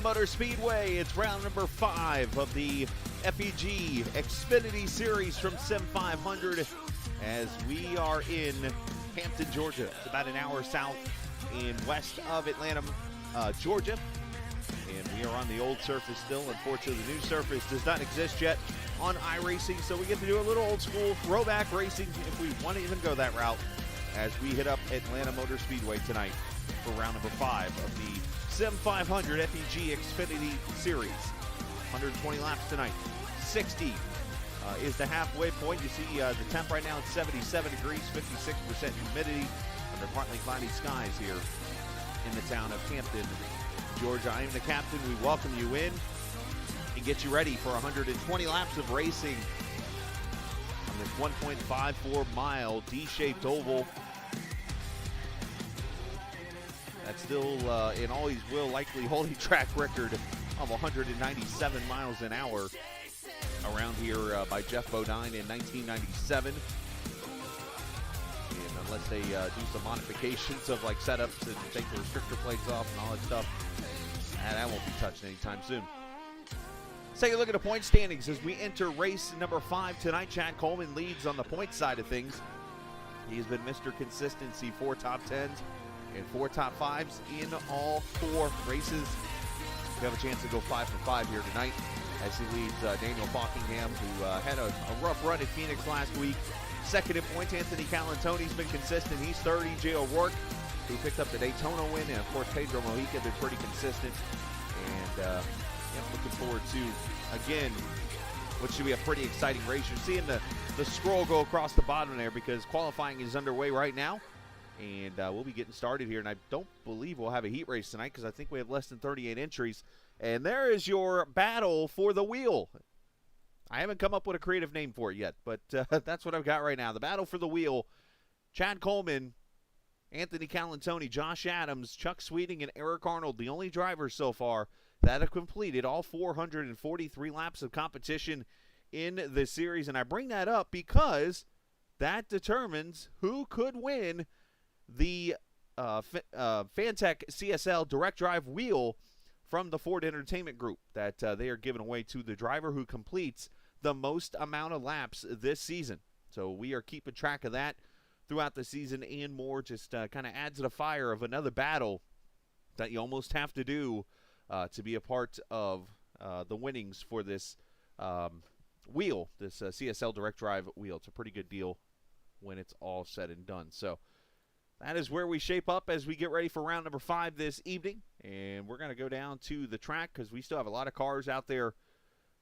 Motor Speedway. It's round number 5 of the FEG Xfinity Series from Sim500 as we are in Hampton, Georgia. It's about an hour south and west of Atlanta, Georgia. And we are on the old surface still. Unfortunately, the new surface does not exist yet on iRacing, so we get to do a little old school throwback racing if we want to even go that route as we hit up Atlanta Motor Speedway tonight for round number 5 of the Sim500 FEG Xfinity Series. 120 laps tonight. 60 is the halfway point. You see the temp right now at 77 degrees, 56% humidity under partly cloudy skies here in the town of Hampton, Georgia. I am the captain. We welcome you in and get you ready for 120 laps of racing on this 1.54 mile D-shaped oval. That's still, and always will likely hold a track record of 197 miles an hour around here by Jeff Bodine in 1997. And unless they do some modifications of like setups and take the restrictor plates off and all that stuff, that won't be touched anytime soon. Let's take a look at the point standings as we enter race number 5 tonight. Chad Coleman leads on the point side of things. He's been Mr. Consistency, 4 top 10s and 4 top 5s in all 4 races. We have a chance to go 5 for 5 here tonight as he leads Daniel Falkingham, who had a rough run at Phoenix last week. Second in points, Anthony Calantoni's been consistent. He's 30. Jay O'Rourke, who picked up the Daytona win, and of course Pedro Mohica, been pretty consistent. And looking forward to, again, what should be a pretty exciting race. You're seeing the scroll go across the bottom there because qualifying is underway right now. And we'll be getting started here. And I don't believe we'll have a heat race tonight because I think we have less than 38 entries. And there is your battle for the wheel. I haven't come up with a creative name for it yet, but that's what I've got right now. The battle for the wheel. Chad Coleman, Anthony Calantoni, Josh Adams, Chuck Sweeting, and Eric Arnold, the only drivers so far that have completed all 443 laps of competition in the series. And I bring that up because that determines who could win the Fantech CSL Direct Drive wheel from the Ford Entertainment Group that they are giving away to the driver who completes the most amount of laps this season. So we are keeping track of that throughout the season and more. Just kind of adds to the fire of another battle that you almost have to do to be a part of the winnings for this wheel, this CSL Direct Drive wheel. It's a pretty good deal when it's all said and done. So that is where we shape up as we get ready for round number 5 this evening. And we're going to go down to the track because we still have a lot of cars out there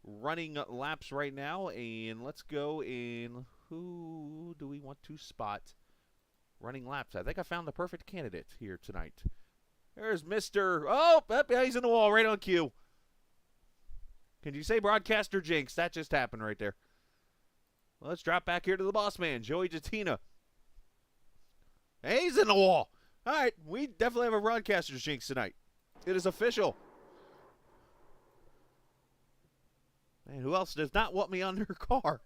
running laps right now. And let's go in. Who do we want to spot running laps? I think I found the perfect candidate here tonight. There's Mr. Oh, he's in the wall right on cue. Can you say broadcaster jinx? That just happened right there. Well, let's drop back here to the boss man, Joey Jatina. Hey, he's in the wall. All right, we definitely have a broadcaster's jinx tonight. It is official. Man, who else does not want me on their car?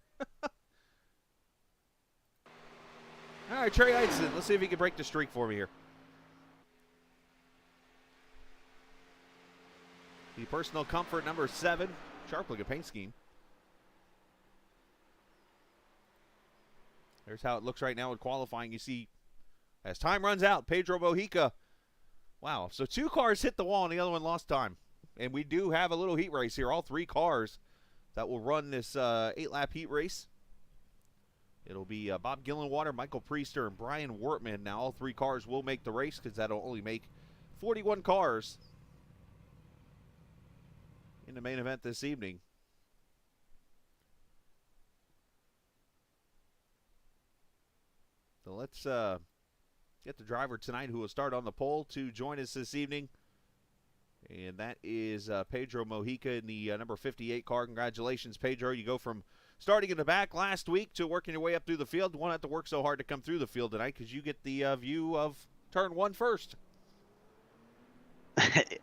All right, Trey Eidson. Let's see if he can break the streak for me here. The personal comfort number 7. Sharp looking paint scheme. There's how it looks right now in qualifying. You see, as time runs out, Pedro Mohica. Wow, so 2 cars hit the wall and the other one lost time. And we do have a little heat race here. All 3 cars that will run this 8-lap heat race. It'll be Bob Gillenwater, Michael Priester, and Brian Wortman. Now, all 3 cars will make the race because that'll only make 41 cars in the main event this evening. So let's get the driver tonight who will start on the pole to join us this evening. And that is Pedro Mohica in the number 58 car. Congratulations, Pedro. You go from starting in the back last week to working your way up through the field. You won't have to work so hard to come through the field tonight because you get the view of turn 1 first.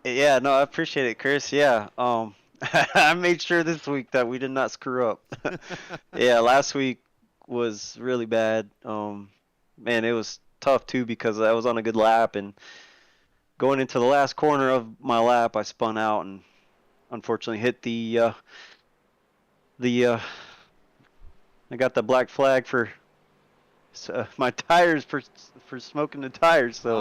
Yeah, no, I appreciate it, Chris. Yeah, I made sure this week that we did not screw up. Yeah, last week was really bad. Man, it was tough too because I was on a good lap and going into the last corner of my lap, I spun out and unfortunately hit I got the black flag for my tires for smoking the tires. So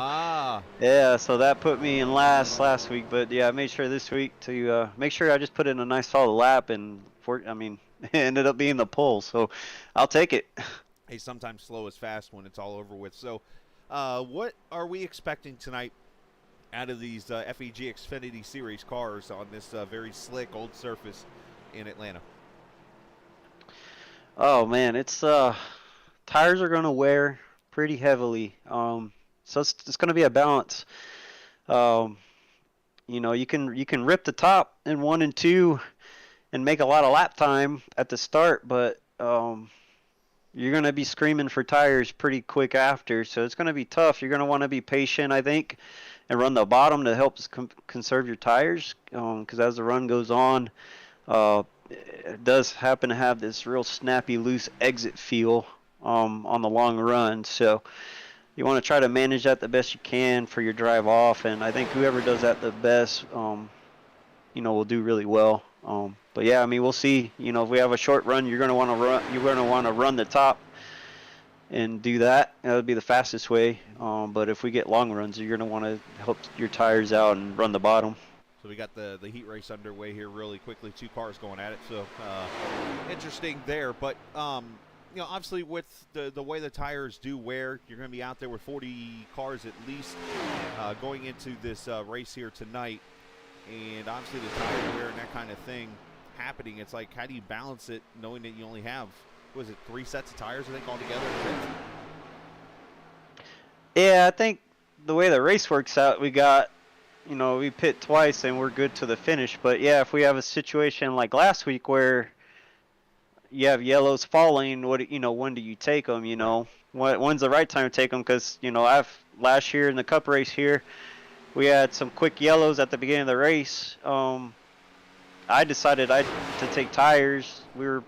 yeah, so that put me in last week. But yeah, I made sure this week to make sure I just put in a nice solid lap, and I mean, it ended up being the pole. So I'll take it. Hey, sometimes slow is fast when it's all over with. So, what are we expecting tonight out of these FEG Xfinity Series cars on this very slick old surface in Atlanta? Oh man, it's tires are gonna wear pretty heavily. So it's gonna be a balance. Um, you can rip the top in 1 and 2 and make a lot of lap time at the start, but you're going to be screaming for tires pretty quick after, so it's going to be tough. You're going to want to be patient, I think, and run the bottom to help conserve your tires, because as the run goes on, it does happen to have this real snappy, loose exit feel on the long run. So you want to try to manage that the best you can for your drive off, and I think whoever does that the best, will do really well. But yeah, I mean, we'll see. If we have a short run, you're going to want to run. You're going to want to run the top and do that. That would be the fastest way. But if we get long runs, you're going to want to help your tires out and run the bottom. So we got the heat race underway here really quickly. 2 cars going at it, so interesting there. But obviously with the way the tires do wear, you're going to be out there with 40 cars at least going into this race here tonight. And obviously the tire wear and that kind of thing happening, it's like, how do you balance it knowing that you only have, 3 sets of tires, I think, altogether? Yeah, I think the way the race works out, we got, we pit twice and we're good to the finish. But yeah, if we have a situation like last week where you have yellows falling, when do you take them? When's the right time to take them? Because last year in the Cup race here, we had some quick yellows at the beginning of the race. I decided to take tires. We were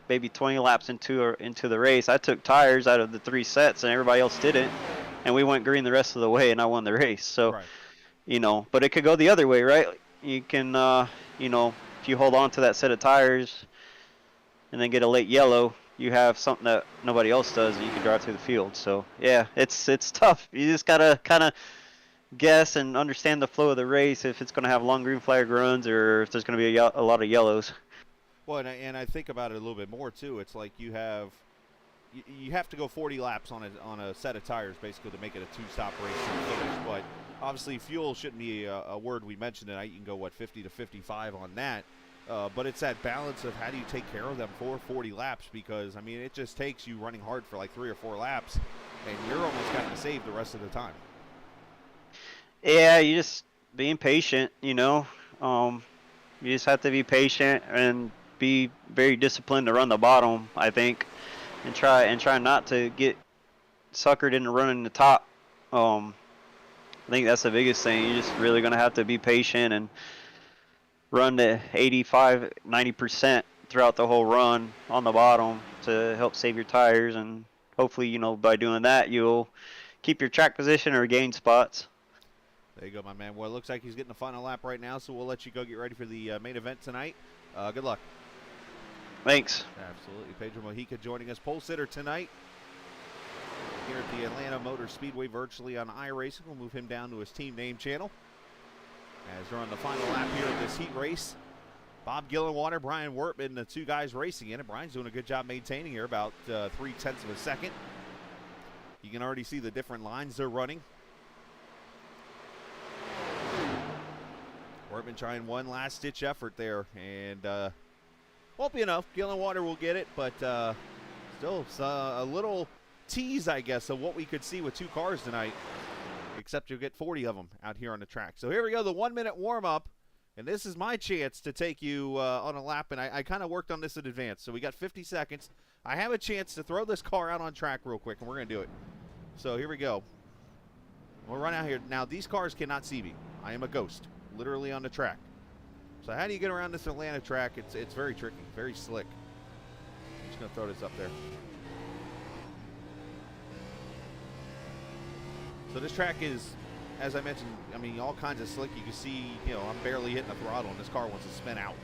maybe 20 laps into the race. I took tires out of the 3 sets, and everybody else didn't. And we went green the rest of the way, and I won the race. So, right. But it could go the other way, right? You can, if you hold on to that set of tires and then get a late yellow, you have something that nobody else does, and you can drive through the field. So, yeah, it's tough. You just got to kind of guess and understand the flow of the race, if it's going to have long green flag runs or if there's going to be a lot of yellows. Well, and I think about it a little bit more too. It's like you have to go 40 laps on a set of tires basically to make it a 2-stop race to the finish. But obviously fuel shouldn't be a word we mentioned tonight. You can go 50 to 55 on that. But it's that balance of how do you take care of them for 40 laps, because I mean it just takes you running hard for like 3 or 4 laps, and you're almost getting saved the rest of the time. Yeah, you just being patient, you just have to be patient and be very disciplined to run the bottom, I think, and try not to get suckered into running the top. I think that's the biggest thing. You're just really going to have to be patient and run to 85, 90% throughout the whole run on the bottom to help save your tires, and hopefully, by doing that, you'll keep your track position or gain spots. There you go, my man. Well, it looks like he's getting the final lap right now, so we'll let you go get ready for the main event tonight. Good luck. Thanks. Absolutely. Pedro Mohica joining us, pole sitter tonight here at the Atlanta Motor Speedway virtually on iRacing. We'll move him down to his team name channel as we're on the final lap here of this heat race. Bob Gillenwater, Brian Wertman, the 2 guys racing in it. Brian's doing a good job maintaining here, about 0.3 of a second. You can already see the different lines they're running. Wertman trying one last-ditch effort there, and won't be enough. Gillenwater will get it, but still a little tease, I guess, of what we could see with 2 cars tonight, except you'll get 40 of them out here on the track. So here we go, the 1-minute warm-up, and this is my chance to take you on a lap, and I kind of worked on this in advance. So we got 50 seconds. I have a chance to throw this car out on track real quick, and we're going to do it. So here we go. We'll run out here. Now, these cars cannot see me. I am a ghost, literally on the track. So how do you get around this Atlanta track? It's very tricky, very slick. I'm just going to throw this up there. So this track is as I mentioned, I mean, all kinds of slick. You can see, you know, I'm barely hitting the throttle, and this car wants to spin out.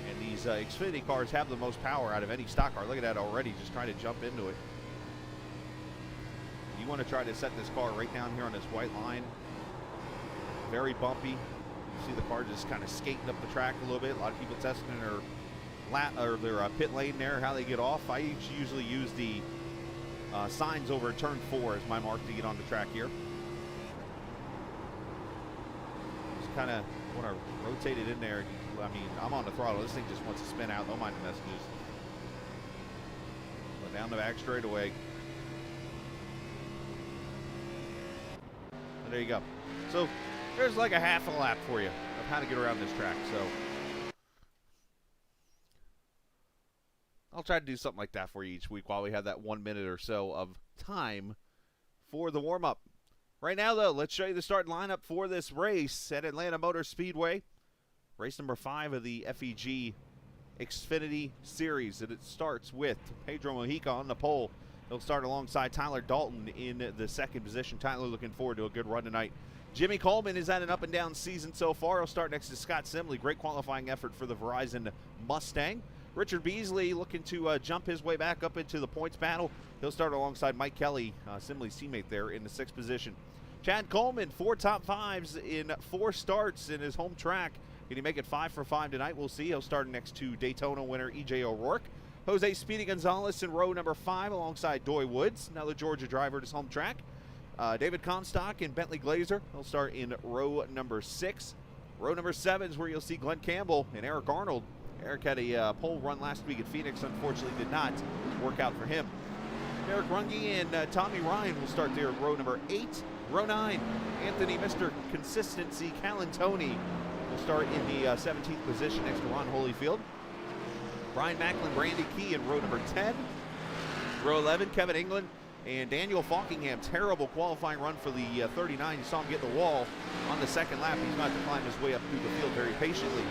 And these Xfinity cars have the most power out of any stock car. Look at that already, just trying to jump into it. You want to try to set this car right down here on this white line. Very bumpy. You see the car just kind of skating up the track a little bit. A lot of people testing their pit lane there, how they get off. I usually use the signs over at turn 4 as my mark to get on the track here. Just kind of want to rotate it in there. I mean, I'm on the throttle. This thing just wants to spin out. Don't mind the messages. Go down the back straightaway. And there you go. So there's like a half a lap for you of how to get around this track. So I'll try to do something like that for you each week while we have that 1 minute or so of time for the warm-up. Right now, though, let's show you the starting lineup for this race at Atlanta Motor Speedway. Race number 5 of the FEG Xfinity Series. And it starts with Pedro Mohica on the pole. He'll start alongside Tyler Dalton in the second position. Tyler looking forward to a good run tonight. Jimmy Coleman is at an up-and-down season so far. He'll start next to Scott Simley. Great qualifying effort for the Verizon Mustang. Richard Beasley looking to jump his way back up into the points battle. He'll start alongside Mike Kelly, Simley's teammate there, in the 6th position. Chad Coleman, 4 top 5s in 4 starts in his home track. Can he make it 5 for 5 tonight? We'll see. He'll start next to Daytona winner E.J. O'Rourke. Jose Speedy Gonzalez in row number 5 alongside Doy Woods, another Georgia driver at his home track. David Comstock and Bentley Glazer. He'll start in row number 6. Row number 7 is where you'll see Glenn Campbell and Eric Arnold. Eric had a pole run last week at Phoenix. Unfortunately, did not work out for him. Eric Runge and Tommy Ryan will start there in row number 8. Row 9, Anthony Mr. Consistency Calantoni will start in the 17th position next to Ron Holyfield. Brian Macklin, Brandy Key in row number 10. Row 11, Kevin England and Daniel Falkingham. Terrible qualifying run for the 39. You saw him get the wall on the second lap. He's about to climb his way up through the field very patiently.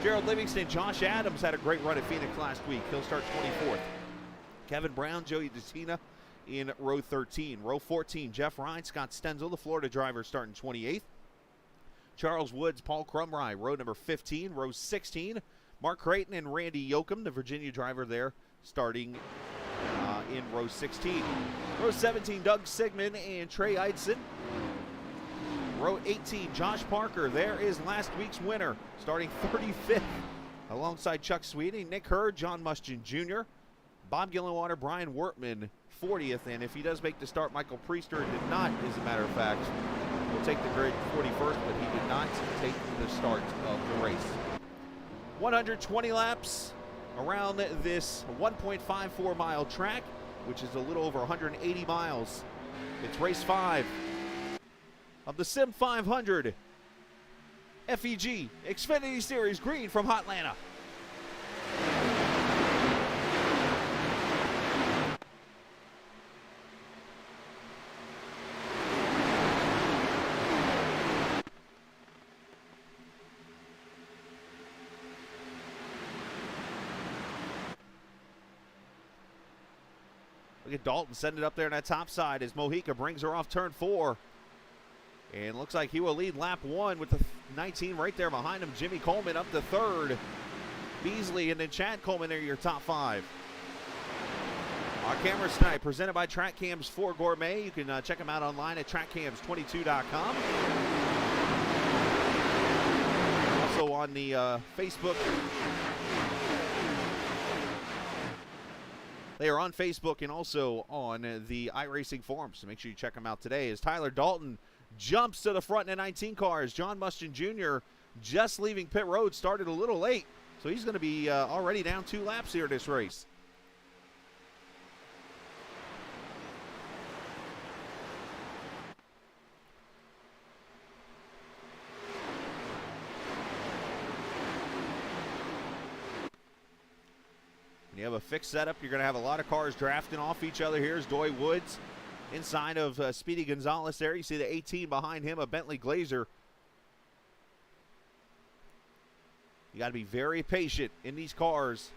Gerald Livingston, Josh Adams had a great run at Phoenix last week. He'll start 24th. Kevin Brown, Joey DeTina in row 13. Row 14, Jeff Ryan, Scott Stenzel, the Florida driver, starting 28th. Charles Woods, Paul Crumry, row number 15. Row 16, Mark Creighton and Randy Yoakum, the Virginia driver there, starting in row 16. Row 17, Doug Sigmund and Trey Eidson. Row 18, Josh Parker. There is last week's winner, starting 35th, alongside Chuck Sweeney, Nick Hurd, John Muschin Jr., Bob Gillenwater, Brian Wortman, 40th, and if he does make the start, Michael Priester did not, as a matter of fact. Will take the grid 41st, but he did not take the start of the race. 120 laps around this 1.54 mile track, which is a little over 180 miles. It's race 5 of the Sim500 FEG Xfinity Series Green from Hotlanta. Look at Dalton sending it up there on that top side as Mohica brings her off turn 4. And looks like he will lead lap 1 with the 19 right there behind him. Jimmy Coleman up to 3rd. Beasley and then Chad Coleman are your top 5. Our cameras tonight presented by Track Cams 4 Gourmet. You can check them out online at trackcams22.com. Also on the Facebook. They are on Facebook and also on the iRacing forums, so make sure you check them out today. As Tyler Dalton jumps to the front in the 19 cars, John Muschin Jr. just leaving pit road, started a little late, so he's going to be already down 2 laps here this race. You have a fixed setup. You're going to have a lot of cars drafting off each other. Here's Doy Woods inside of Speedy Gonzalez there. You see the 18 behind him, a Bentley Glazer. You got to be very patient in these cars.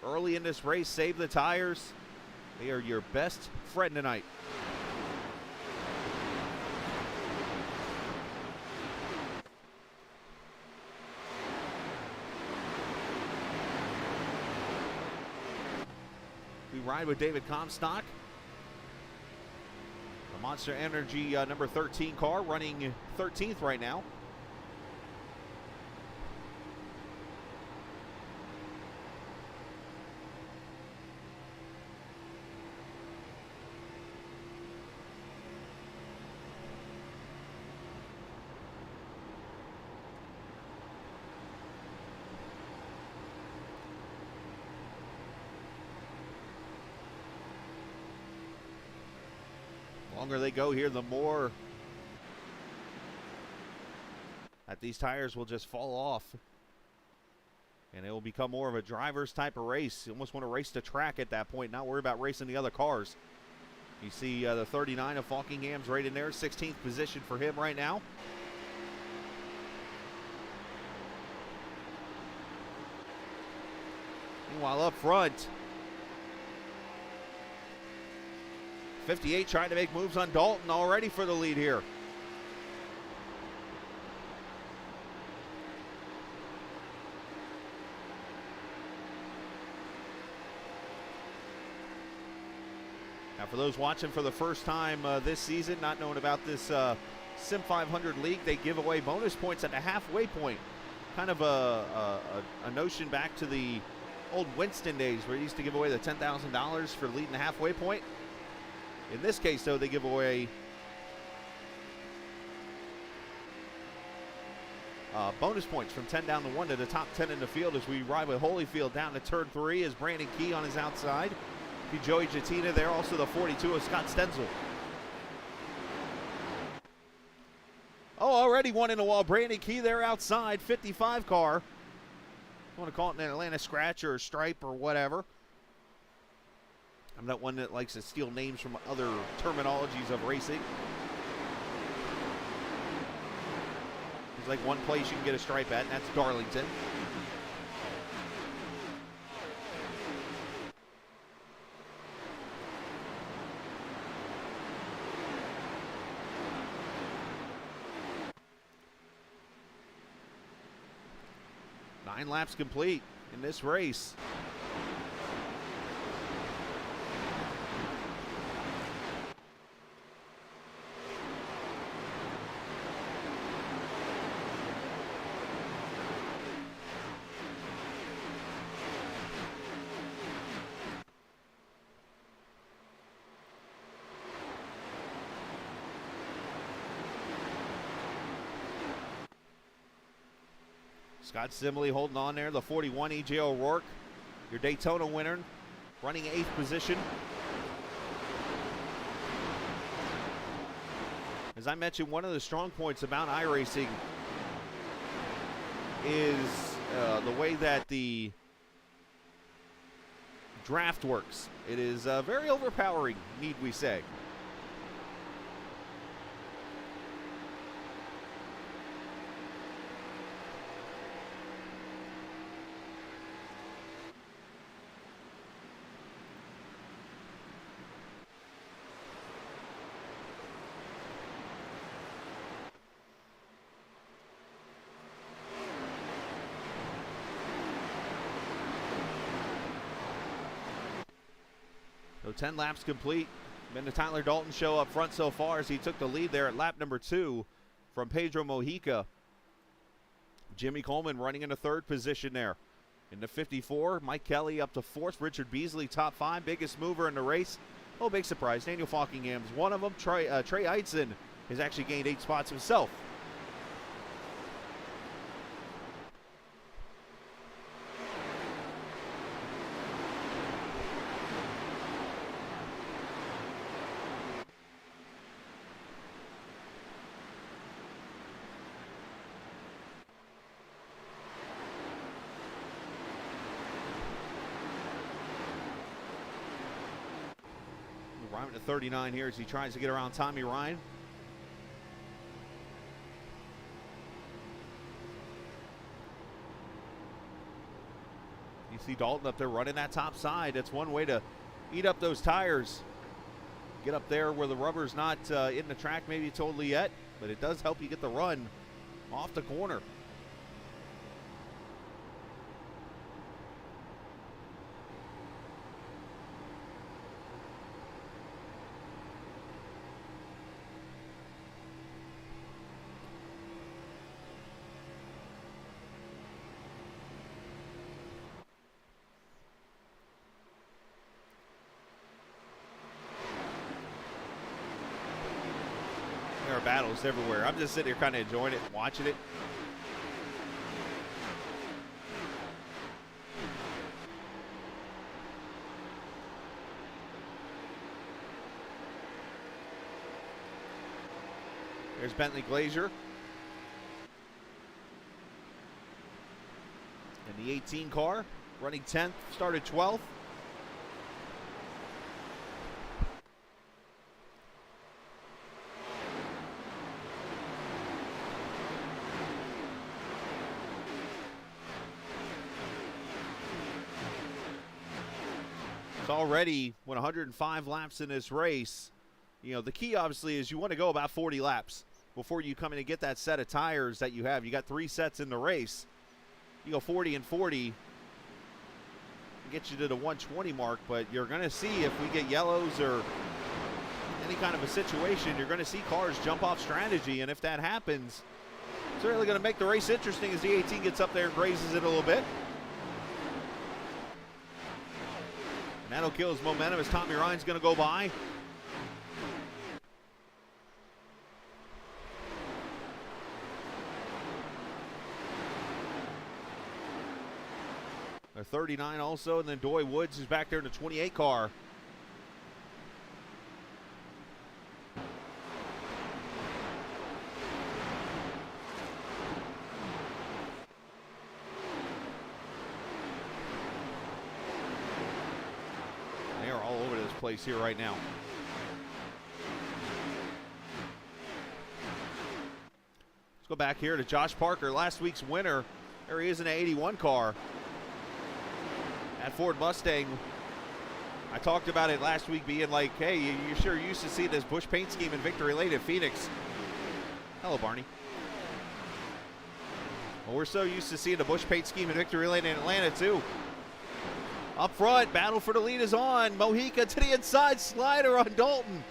Early in this race, save the tires. They are your best friend tonight. ride with David Comstock. The Monster Energy number 13 car running 13th right now. The longer they go here, the more that these tires will just fall off. And it will become more of a driver's type of race. You almost want to race the track at that point, not worry about racing the other cars. You see the 39 of Falkingham's right in there, 16th position for him right now. Meanwhile, up front, 58 trying to make moves on Dalton already for the lead here. Now, for those watching for the first time this season, not knowing about this Sim500 league, they give away bonus points at the halfway point. Kind of a notion back to the old Winston days where they used to give away the $10,000 for leading the halfway point. In this case, though, they give away bonus points from 10 down to 1 to the top 10 in the field as we ride with Holyfield down to turn 3 as Brandon Key on his outside. See Joey Jatina there, also the 42 of Scott Stenzel. Oh, already one in the wall. Brandon Key there outside, 55 car. You want to call it an Atlanta scratch or a stripe or whatever. I'm not one that likes to steal names from other terminologies of racing. There's like one place you can get a stripe at, and that's Darlington. Nine laps complete in this race. Scott Simley holding on there, the 41 E.J. O'Rourke, your Daytona winner, running 8th position. As I mentioned, one of the strong points about iRacing is the way that the draft works. It is very overpowering, need we say. So 10 laps complete. Been the Tyler Dalton show up front so far as he took the lead there at lap number 2 from Pedro Mohica. Jimmy Coleman running in the 3rd position there. In the 54, Mike Kelly up to 4th. Richard Beasley top 5, biggest mover in the race. Oh, big surprise. Daniel Falkingham's one of them. Trey Eitzen has actually gained 8 spots himself. Ryan to 39 here as he tries to get around Tommy Ryan. You see Dalton up there running that top side. That's one way to eat up those tires. Get up there where the rubber's not in the track maybe totally yet, but it does help you get the run off the corner. battles everywhere. I'm just sitting here kind of enjoying it and watching it. There's Bentley Glazier. And the 18 car, running 10th, started 12th. It's already 105 laps in this race. You know, the key obviously is you want to go about 40 laps before you come in and get that set of tires that you have. You got 3 sets in the race. You go 40 and 40, get you to the 120 mark, but you're going to see if we get yellows or any kind of a situation, you're going to see cars jump off strategy, and if that happens, it's really going to make the race interesting as the 18 gets up there and grazes it a little bit. And that'll kill his momentum as Tommy Ryan's going to go by. A 39 also, and then Doy Woods is back there in the 28 car. They are all over this place here right now. Let's go back here to Josh Parker, last week's winner. There he is in an 81 car. At Ford Mustang. I talked about it last week being like, hey, you're sure used to see this Busch paint scheme in Victory Lane at Phoenix. Hello, Barney. Well, we're so used to seeing the Busch paint scheme in Victory Lane in Atlanta, too. Up front, battle for the lead is on. Mohica to the inside, slider on Dalton.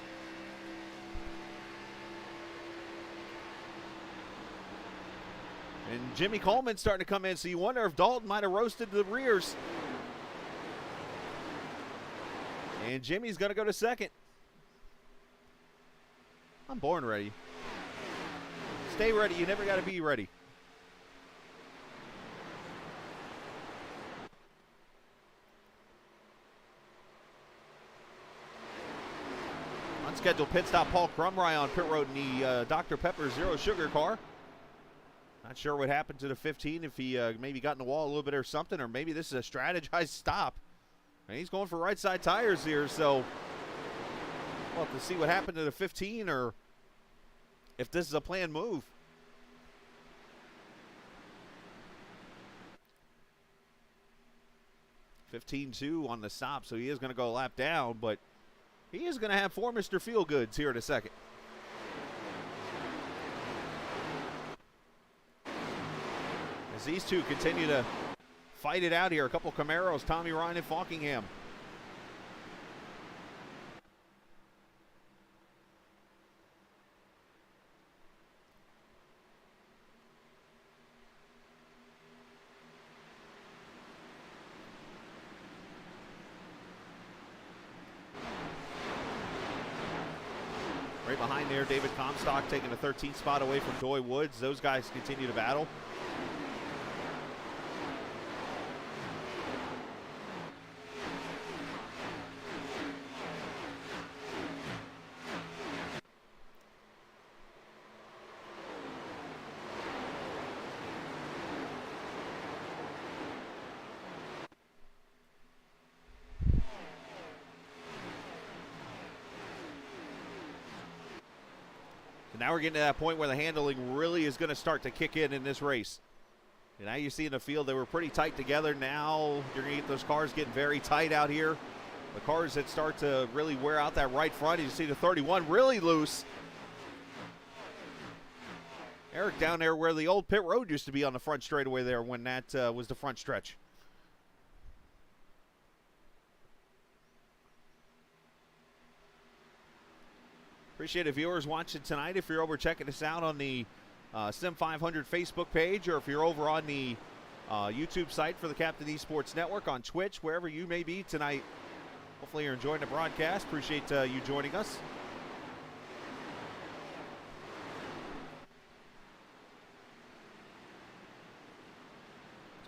And Jimmy Coleman's starting to come in, so you wonder if Dalton might have roasted the rears. And Jimmy's going to go to second. I'm born ready. Stay ready. You never got to be ready. Unscheduled pit stop, Paul Crumry on pit road in the Dr. Pepper Zero Sugar car. Not sure what happened to the 15, if he maybe got in the wall a little bit or something, or maybe this is a strategized stop. And he's going for right side tires here, so we'll have to see what happened to the 15 or if this is a planned move. 15-2 on the stop, so he is going to go a lap down, but he is going to have 4 Mr. Feelgoods here in a second. As these two continue to fight it out here. A couple Camaros, Tommy Ryan and Falkingham. Right behind there, David Comstock taking the 13th spot away from Doy Woods. Those guys continue to battle. Now we're getting to that point where the handling really is going to start to kick in this race. And now you see in the field they were pretty tight together. Now you're going to get those cars getting very tight out here. The cars that start to really wear out that right front. You see the 31 really loose. Eric down there where the old pit road used to be on the front straightaway there when that was the front stretch. Appreciate the viewers watching tonight. If you're over checking us out on the Sim500 Facebook page, or if you're over on the YouTube site for the Captain Esports Network, on Twitch, wherever you may be tonight, hopefully you're enjoying the broadcast. Appreciate you joining us.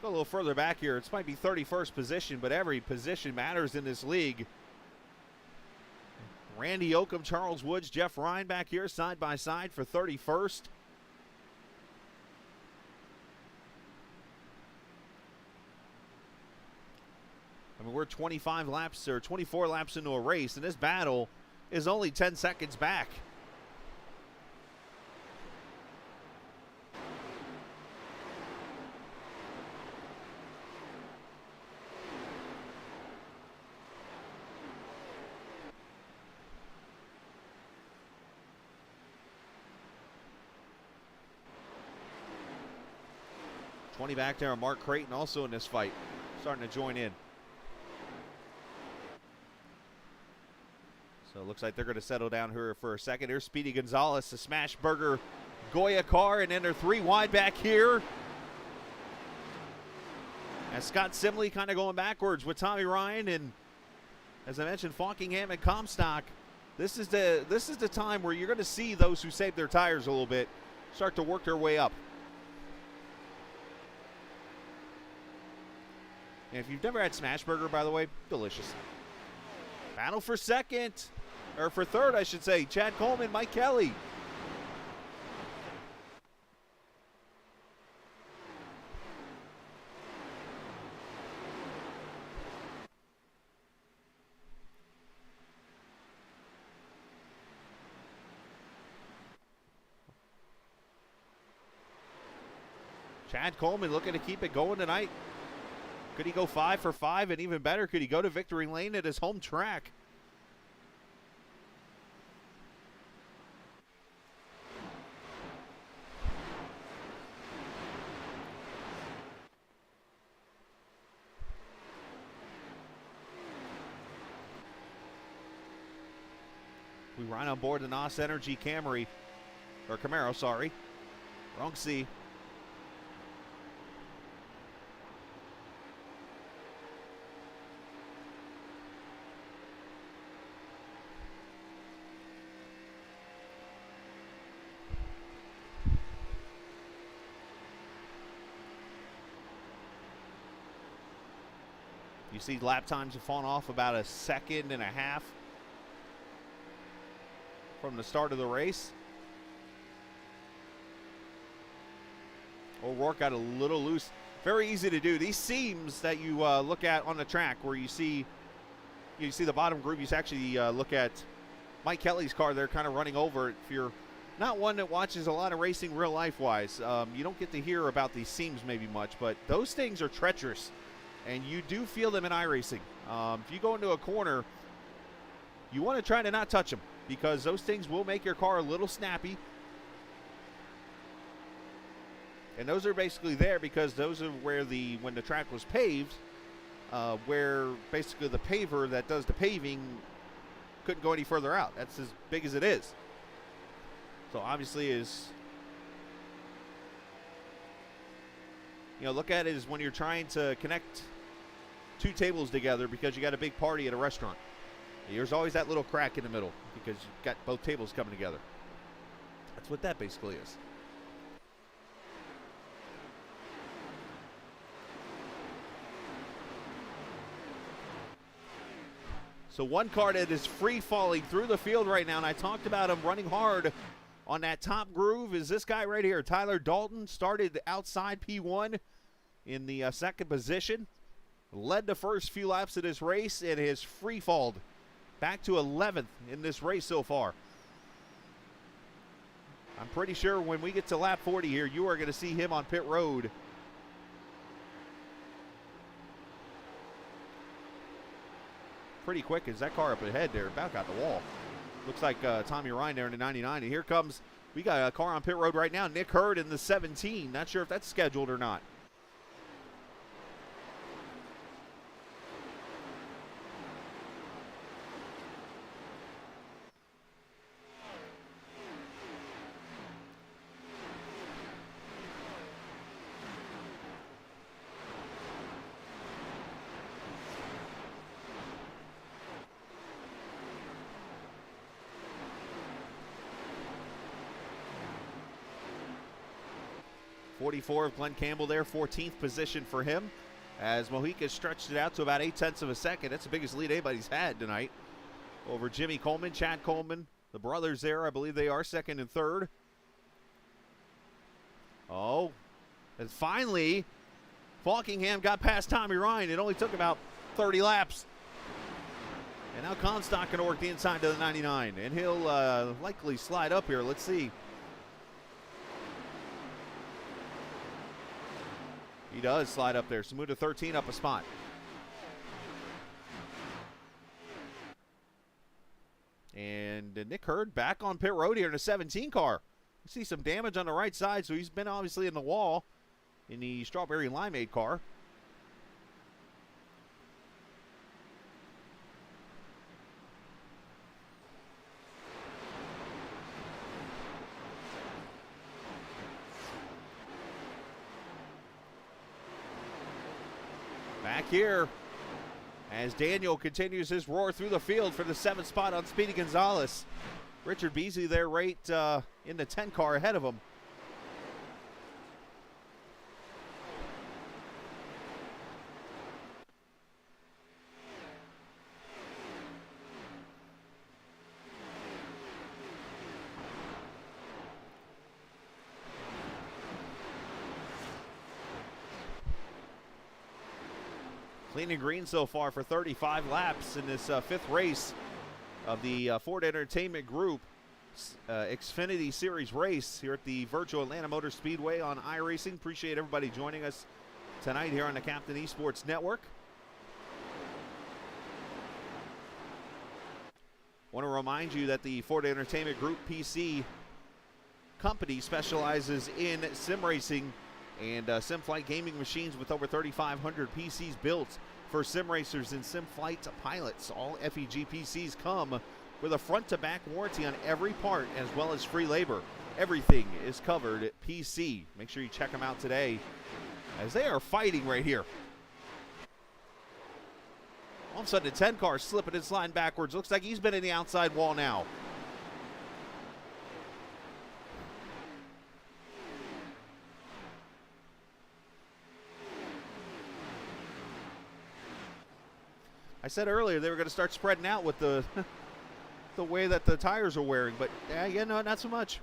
Go a little further back here. It might be 31st position, but every position matters in this league. Randy Oakham, Charles Woods, Jeff Ryan back here side by side for 31st. I mean, we're 25 laps or 24 laps into a race, and this battle is only 10 seconds back. Back there, Mark Creighton also in this fight, starting to join in. So it looks like they're going to settle down here for a second. Here's Speedy Gonzalez, the Smashburger Goya car, and then they're 3 wide back here. As Scott Simley kind of going backwards with Tommy Ryan, and as I mentioned, Falkingham and Comstock. This is the time where you're going to see those who saved their tires a little bit start to work their way up. And if you've never had Smashburger, by the way, delicious. Battle for second, or for third, I should say. Chad Coleman, Mike Kelly. Chad Coleman looking to keep it going tonight. Could he go 5 for 5, and even better, could he go to victory lane at his home track? We ride on board the NOS Energy Camry, or Camaro, sorry. Wrong C. You see lap times have fallen off about 1.5 seconds from the start of the race. O'Rourke got a little loose. Very easy to do. These seams that you look at on the track, where you see the bottom groove, you actually look at Mike Kelly's car there kind of running over it. If you're not one that watches a lot of racing real life-wise, you don't get to hear about these seams maybe much, but those things are treacherous. And you do feel them in iRacing. If you go into a corner, you want to try to not touch them, because those things will make your car a little snappy. And those are basically there because those are where when the track was paved, where basically the paver that does the paving couldn't go any further out. That's as big as it is. So obviously look at it as when you're trying to connect 2 tables together because you got a big party at a restaurant. There's always that little crack in the middle because you've got both tables coming together. That's what that basically is. So one car that is free falling through the field right now, and I talked about him running hard on that top groove, is this guy right here. Tyler Dalton started outside P1 in the second position. Led the first few laps of this race and has free-falled back to 11th in this race so far. I'm pretty sure when we get to lap 40 here, you are going to see him on pit road. Pretty quick as that car up ahead there about got the wall. Looks like Tommy Ryan there in the 99. And here comes, we got a car on pit road right now, Nick Hurd in the 17. Not sure if that's scheduled or not. 44 of Glenn Campbell there, 14th position for him, as Mohica stretched it out to about 0.8 of a second. That's the biggest lead anybody's had tonight over Jimmy Coleman, Chad Coleman. The brothers there, I believe they are second and third. Oh, and finally, Falkingham got past Tommy Ryan. It only took about 30 laps. And now Comstock going to work the inside to the 99. And he'll likely slide up here. Let's see. He does slide up there. So move to 13 up a spot. And Nick Hurd back on pit road here in a 17 car. You see some damage on the right side, so he's been obviously in the wall in the Strawberry Limeade car. Back here as Daniel continues his roar through the field for the 7th spot on Speedy Gonzalez. Richard Beasley there right in the 10 car ahead of him. Clean and green so far for 35 laps in this 5th race of the Ford Entertainment Group Xfinity Series race here at the Virtual Atlanta Motor Speedway on iRacing. Appreciate everybody joining us tonight here on the Captain Esports Network. Want to remind you that the Ford Entertainment Group PC company specializes in sim racing and sim flight gaming machines with over 3,500 PCs built for sim racers and sim flight pilots. All FEG PCs come with a front-to-back warranty on every part as well as free labor. Everything is covered at PC. Make sure you check them out today as they are fighting right here. All of a sudden, the 10 car slipping and sliding backwards. Looks like he's been in the outside wall now. I said earlier they were going to start spreading out with the the way that the tires are wearing, but yeah, no, not so much.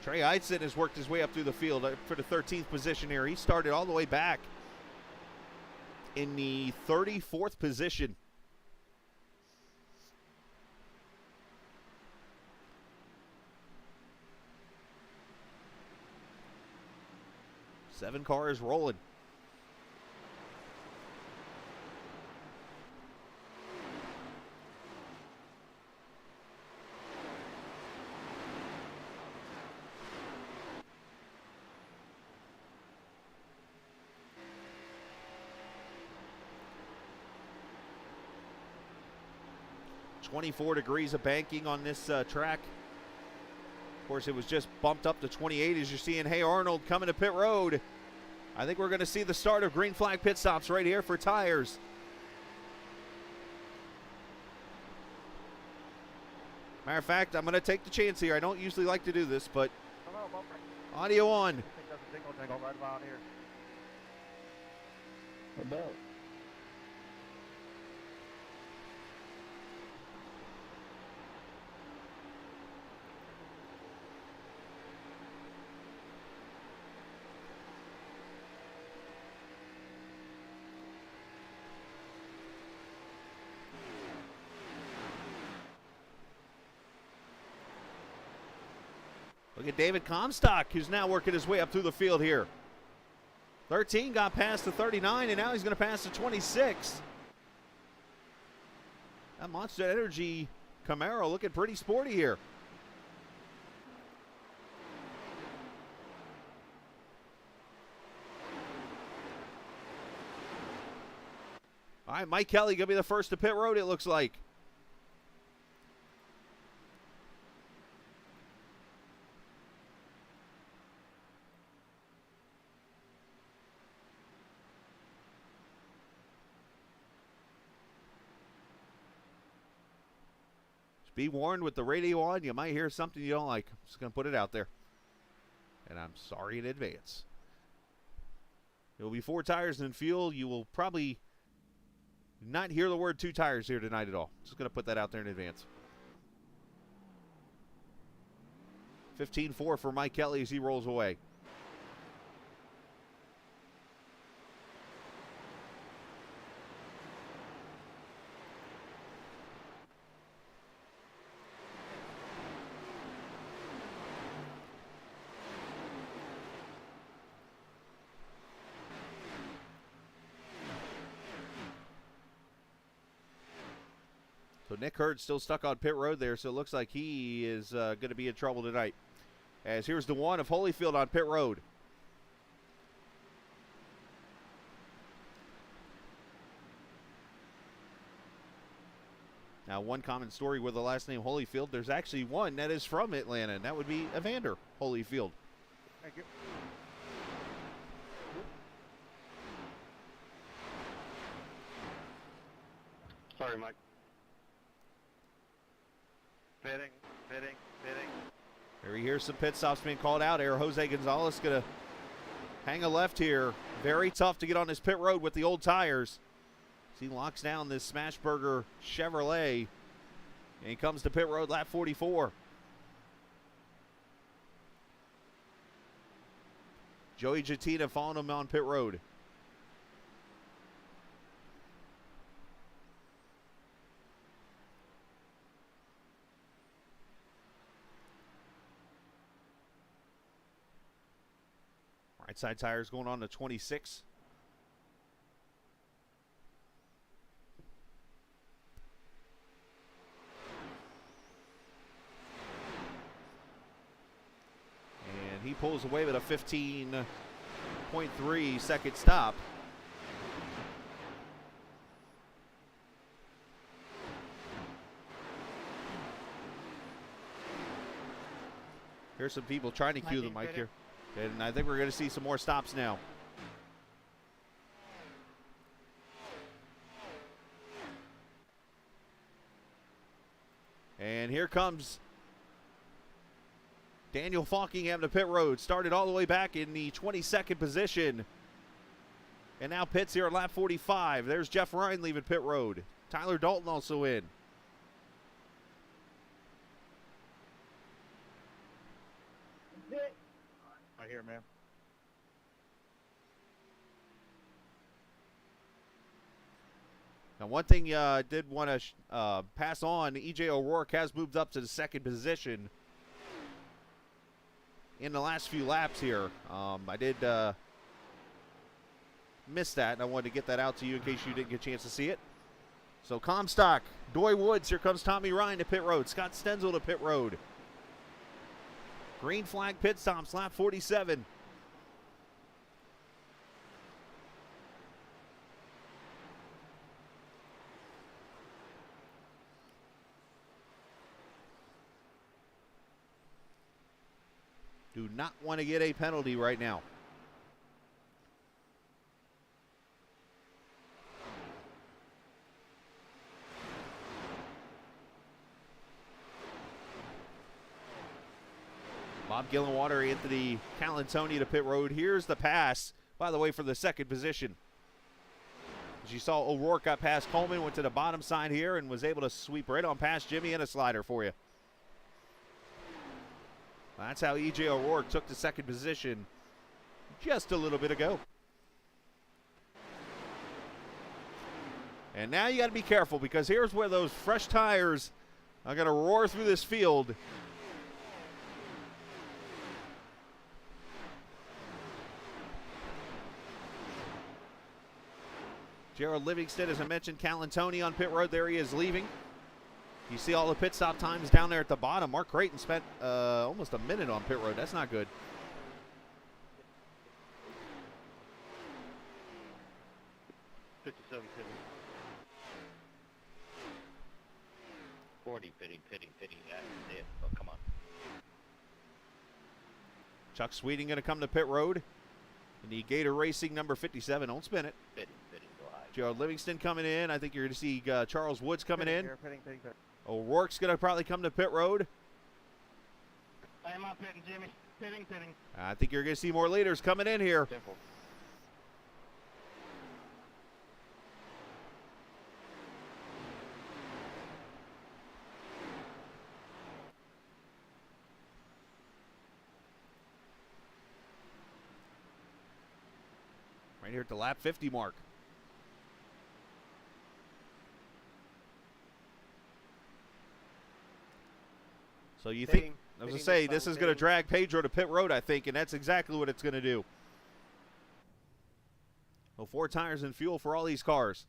Trey Eidson has worked his way up through the field for the 13th position here. He started all the way back in the 34th position. Seven cars rolling. .24 degrees of banking on this track. Of course, it was just bumped up to 28 as you're seeing Hey Arnold coming to pit road. I think we're going to see the start of green flag pit stops right here for tires. Matter of fact, I'm going to take the chance here. I don't usually like to do this, but audio on. Right about here. About. Look at David Comstock, who's now working his way up through the field here. 13 got past the 39, and now he's going to pass the 26. That Monster Energy Camaro looking pretty sporty here. All right, Mike Kelly going to be the first to pit road, it looks like. be warned, with the radio on, you might hear something you don't like. I'm just going to put it out there. And I'm sorry in advance. It will be 4 tires and fuel. You will probably not hear the word 2 tires here tonight at all. Just going to put that out there in advance. 15-4 for Mike Kelly as he rolls away. So Nick Hurd's still stuck on pit road there, so it looks like he is going to be in trouble tonight. As here's the one of Holyfield on pit road. Now, one common story with the last name Holyfield, there's actually one that is from Atlanta, and that would be Evander Holyfield. Thank you. Sorry, Mike. Pitting. Here we hear some pit stops being called out here. Jose Gonzalez going to hang a left here. Very tough to get on this pit road with the old tires. As he locks down this Smashburger Chevrolet. And he comes to pit road lap 44. Joey Jatina following him on pit road. Right side tires going on to 26. And he pulls away with a 15.3 second stop. Here's some people trying to cue the mic here. And I think we're going to see some more stops now. And here comes Daniel Falkingham to pit road. Started all the way back in the 22nd position. And now pits here at lap 45. There's Jeff Ryan leaving pit road. Tyler Dalton also in. Right here, man. Now, one thing I did want to pass on, E.J. O'Rourke has moved up to the 2nd position in the last few laps here. I did miss that, and I wanted to get that out to you in case you didn't get a chance to see it. So, Comstock, Doy Woods, here comes Tommy Ryan to pit road. Scott Stenzel to pit road. Green flag pit stops, lap 47. Do not want to get a penalty right now. Bob Gillenwater, Anthony Calantoni to pit road. Here's the pass, by the way, for the 2nd position. As you saw, O'Rourke got past Coleman, went to the bottom side here, and was able to sweep right on past Jimmy and a slider for you. That's how E.J. O'Rourke took the 2nd position just a little bit ago. And now you got to be careful, because here's where those fresh tires are going to roar through this field. Gerald Livingston, as I mentioned, Calantoni on pit road. There he is leaving. You see all the pit stop times down there at the bottom. Mark Creighton spent almost a minute on pit road. That's not good. $57.50. 40, pity. That's it. Oh, come on. Chuck Sweeting going to come to pit road. And the Gator Racing number 57. Don't spin it. Pity, go high. Gerald Livingston coming in. I think you're going to see Charles Woods coming in. Pitting. O'Rourke's going to probably come to pit road. I am out pitting, Jimmy. Pitting. I think you're going to see more leaders coming in here. Simple. Right here at the lap 50 mark. So you think, I was going to say, this is going to drag Pedro to pit road, I think, and that's exactly what it's going to do. Well, 4 tires and fuel for all these cars.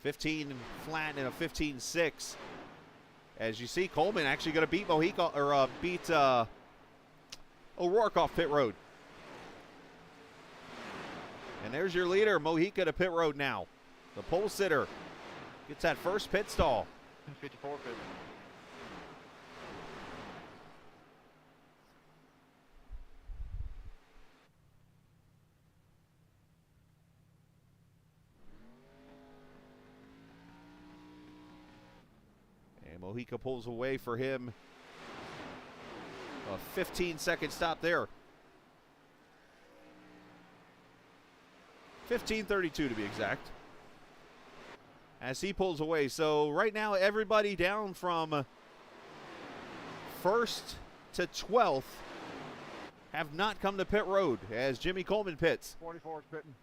$15 flat and a 15.6. As you see, Coleman actually going to beat Mohica, or beat O'Rourke off pit road. And there's your leader, Mohica, to pit road now. The pole sitter gets that first pit stall. 54 pit. And Mohica pulls away for him. A 15-second stop there. 15:32 to be exact. As he pulls away. So right now everybody down from 1st to 12th have not come to pit road as Jimmy Coleman pits. 44 is pitting.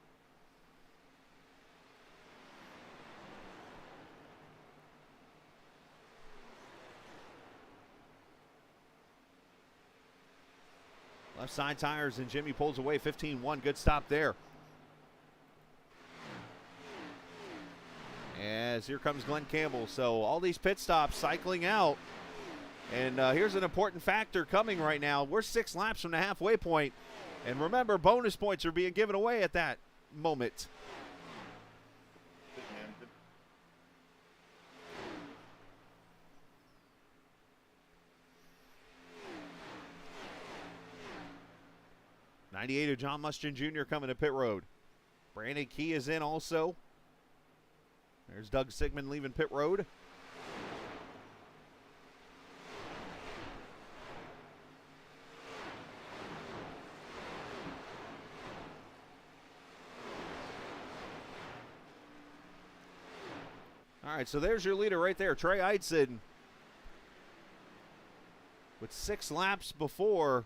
Left side tires and Jimmy pulls away. 15-1. Good stop there. As here comes Glenn Campbell. So all these pit stops cycling out. And here's an important factor coming right now. We're 6 laps from the halfway point. And remember, bonus points are being given away at that moment. Good man. Good. 98 of John Mustian Jr. coming to pit road. Brandon Key is in also. There's Doug Sigmund leaving pit road. All right, so there's your leader right there, Trey Eitzen. With 6 laps before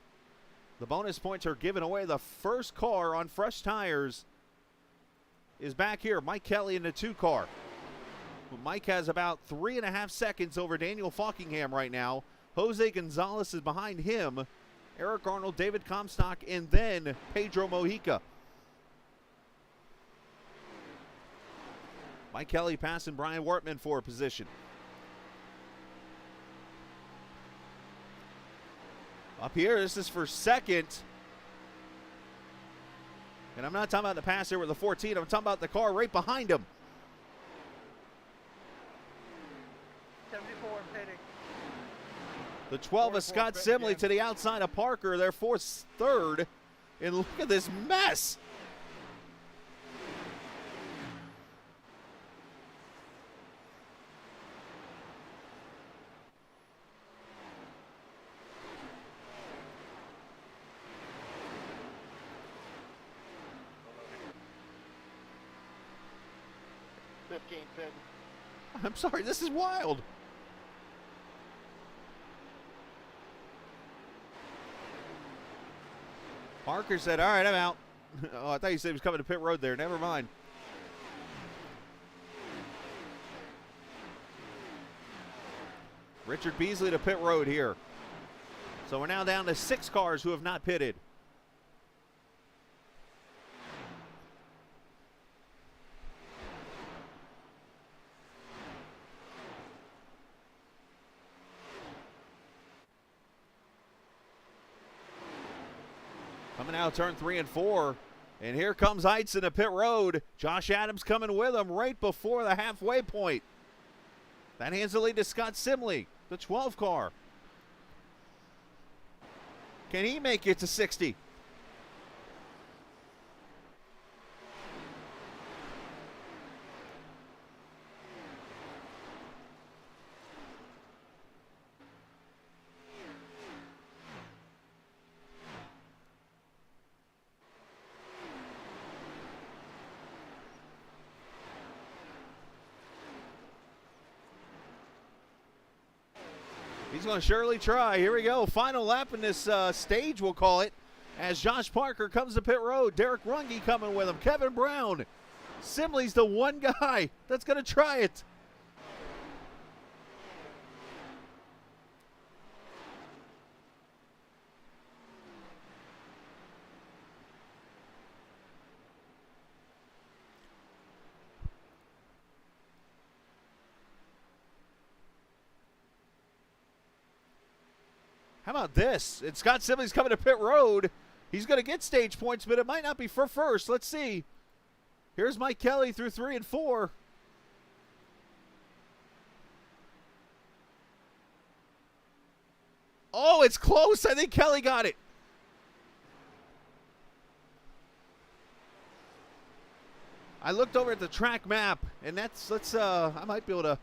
the bonus points are given away. The first car on fresh tires is back here. Mike Kelly in the 2 car. Mike has about 3.5 seconds over Daniel Falkingham right now. Jose Gonzalez is behind him. Eric Arnold, David Comstock, and then Pedro Mohica. Mike Kelly passing Brian Wortman for a position. Up here, this is for second. And I'm not talking about the pass there with the 14. I'm talking about the car right behind him. 74 pitting. The 12 of Scott Simley to the outside of Parker. They're forced third. And look at this mess. I'm sorry, this is wild. Parker said, all right, I'm out. Oh, I thought you said he was coming to pit road there. Never mind. Richard Beasley to pit road here. So we're now down to 6 cars who have not pitted. Coming out turn 3 and 4. And here comes Eitzen to pit road. Josh Adams coming with him right before the halfway point. That hands the lead to Scott Simley, the 12 car. Can he make it to 60? He's going to surely try. Here we go. Final lap in this stage, we'll call it, as Josh Parker comes to pit road. Derek Runge coming with him. Kevin Brown. Simley's the one guy that's going to try it. How about this? And Scott Simley's coming to pit road. He's going to get stage points, but it might not be for first. Let's see. Here's Mike Kelly through 3 and 4. Oh, it's close. I think Kelly got it. I looked over at the track map, and I might be able to.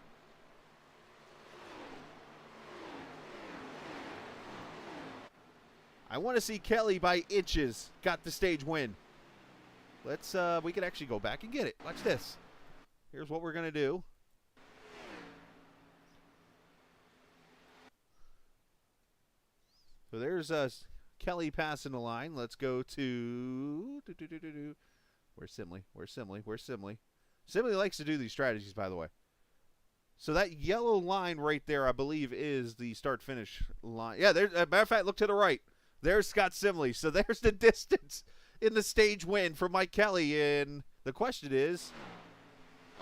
I want to see Kelly by inches got the stage win. We could actually go back and get it. Watch this. Here's what we're going to do. So there's Kelly passing the line. Let's go to where's Simley? Where's Simley? Where's Simley? Simley likes to do these strategies, by the way. So that yellow line right there, I believe, is the start-finish line. Yeah, there's, as a matter of fact, look to the right. There's Scott Simley. So there's the distance in the stage win for Mike Kelly. And the question is,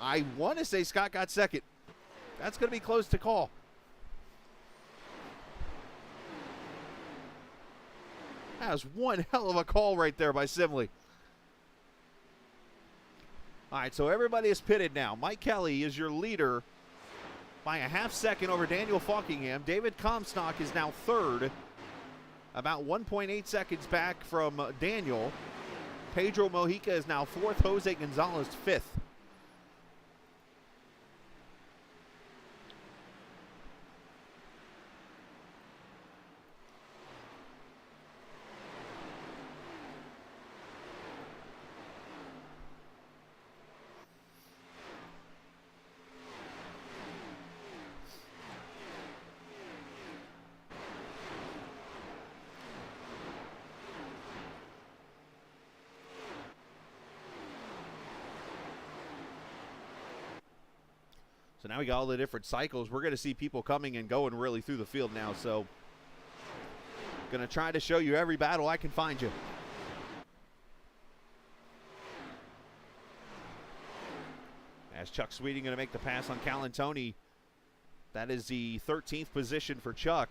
I want to say Scott got second. That's going to be close to call. That was one hell of a call right there by Simley. All right, so everybody is pitted now. Mike Kelly is your leader by a half second over Daniel Falkingham. David Comstock is now third, about 1.8 seconds back from Daniel. Pedro Mohica is now fourth. Jose Gonzalez fifth. So now we got all the different cycles. We're going to see people coming and going really through the field now. So going to try to show you every battle I can find you. As Chuck Sweeting going to make the pass on Calantoni. That is the 13th position for Chuck.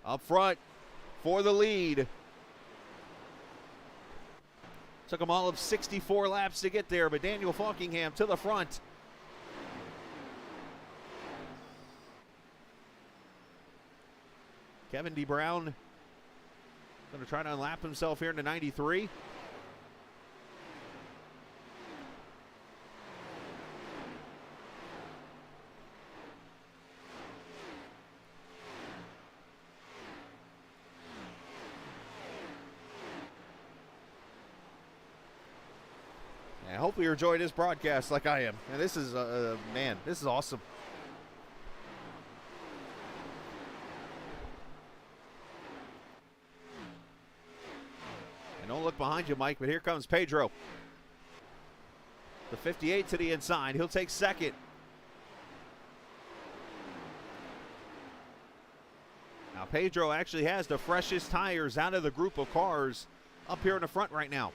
Up front for the lead. Took them all of 64 laps to get there, but Daniel Falkingham to the front. Kevin D. Brown going to try to unlap himself here into 93. And hopefully you're enjoying this broadcast like I am. And this is, man, this is awesome. And don't look behind you, Mike, but here comes Pedro. The 58 to the inside. He'll take second. Now, Pedro actually has the freshest tires out of the group of cars up here in the front right now.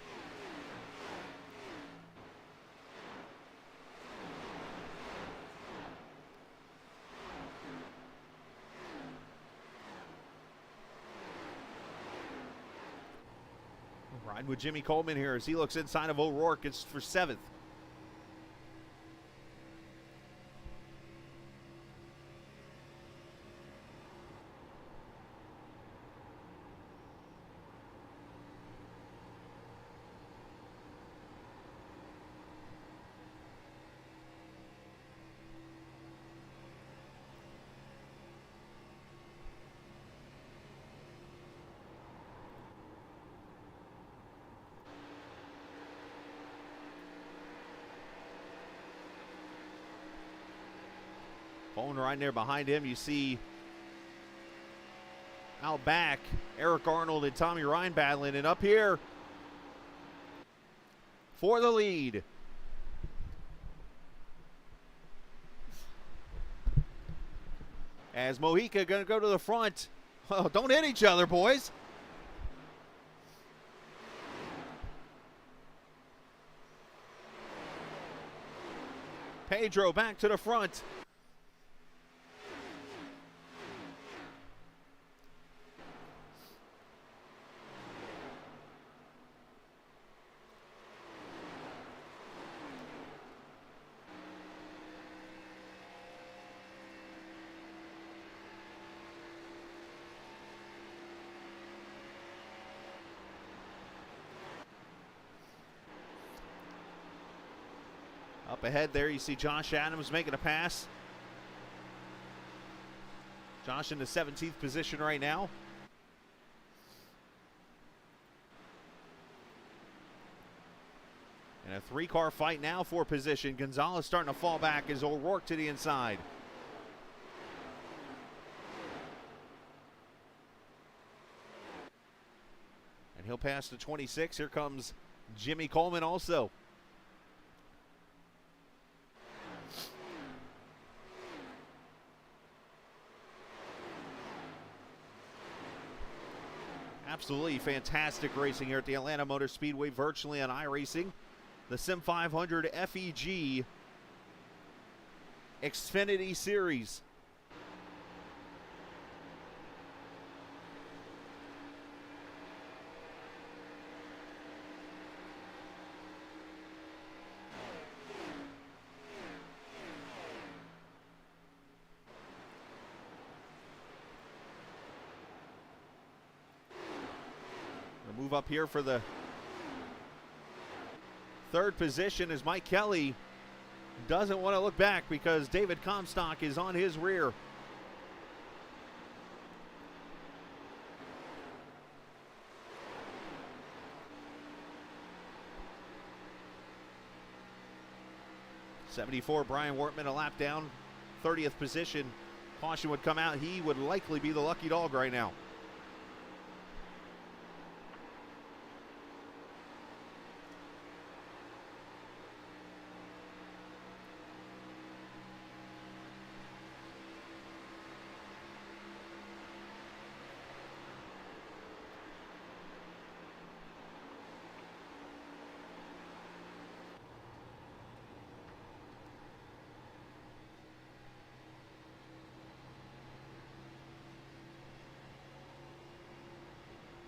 Riding with Jimmy Coleman here as he looks inside of O'Rourke. It's for 7th. Coleman right there behind him. You see out back Eric Arnold and Tommy Ryan battling, and up here for the lead. As Mohica going to go to the front. Oh, don't hit each other, boys. Pedro back to the front. Up ahead there, you see Josh Adams making a pass. Josh in the 17th position right now. And a three-car fight now for position. Gonzalez starting to fall back as O'Rourke to the inside. And he'll pass to 26. Here comes Jimmy Coleman also. Absolutely fantastic racing here at the Atlanta Motor Speedway, virtually on iRacing. The Sim500 FEG Xfinity Series. Move up here for the third position as Mike Kelly doesn't want to look back because David Comstock is on his rear. '74 Brian Wortman a lap down, 30th position. Caution would come out. He would likely be the lucky dog right now.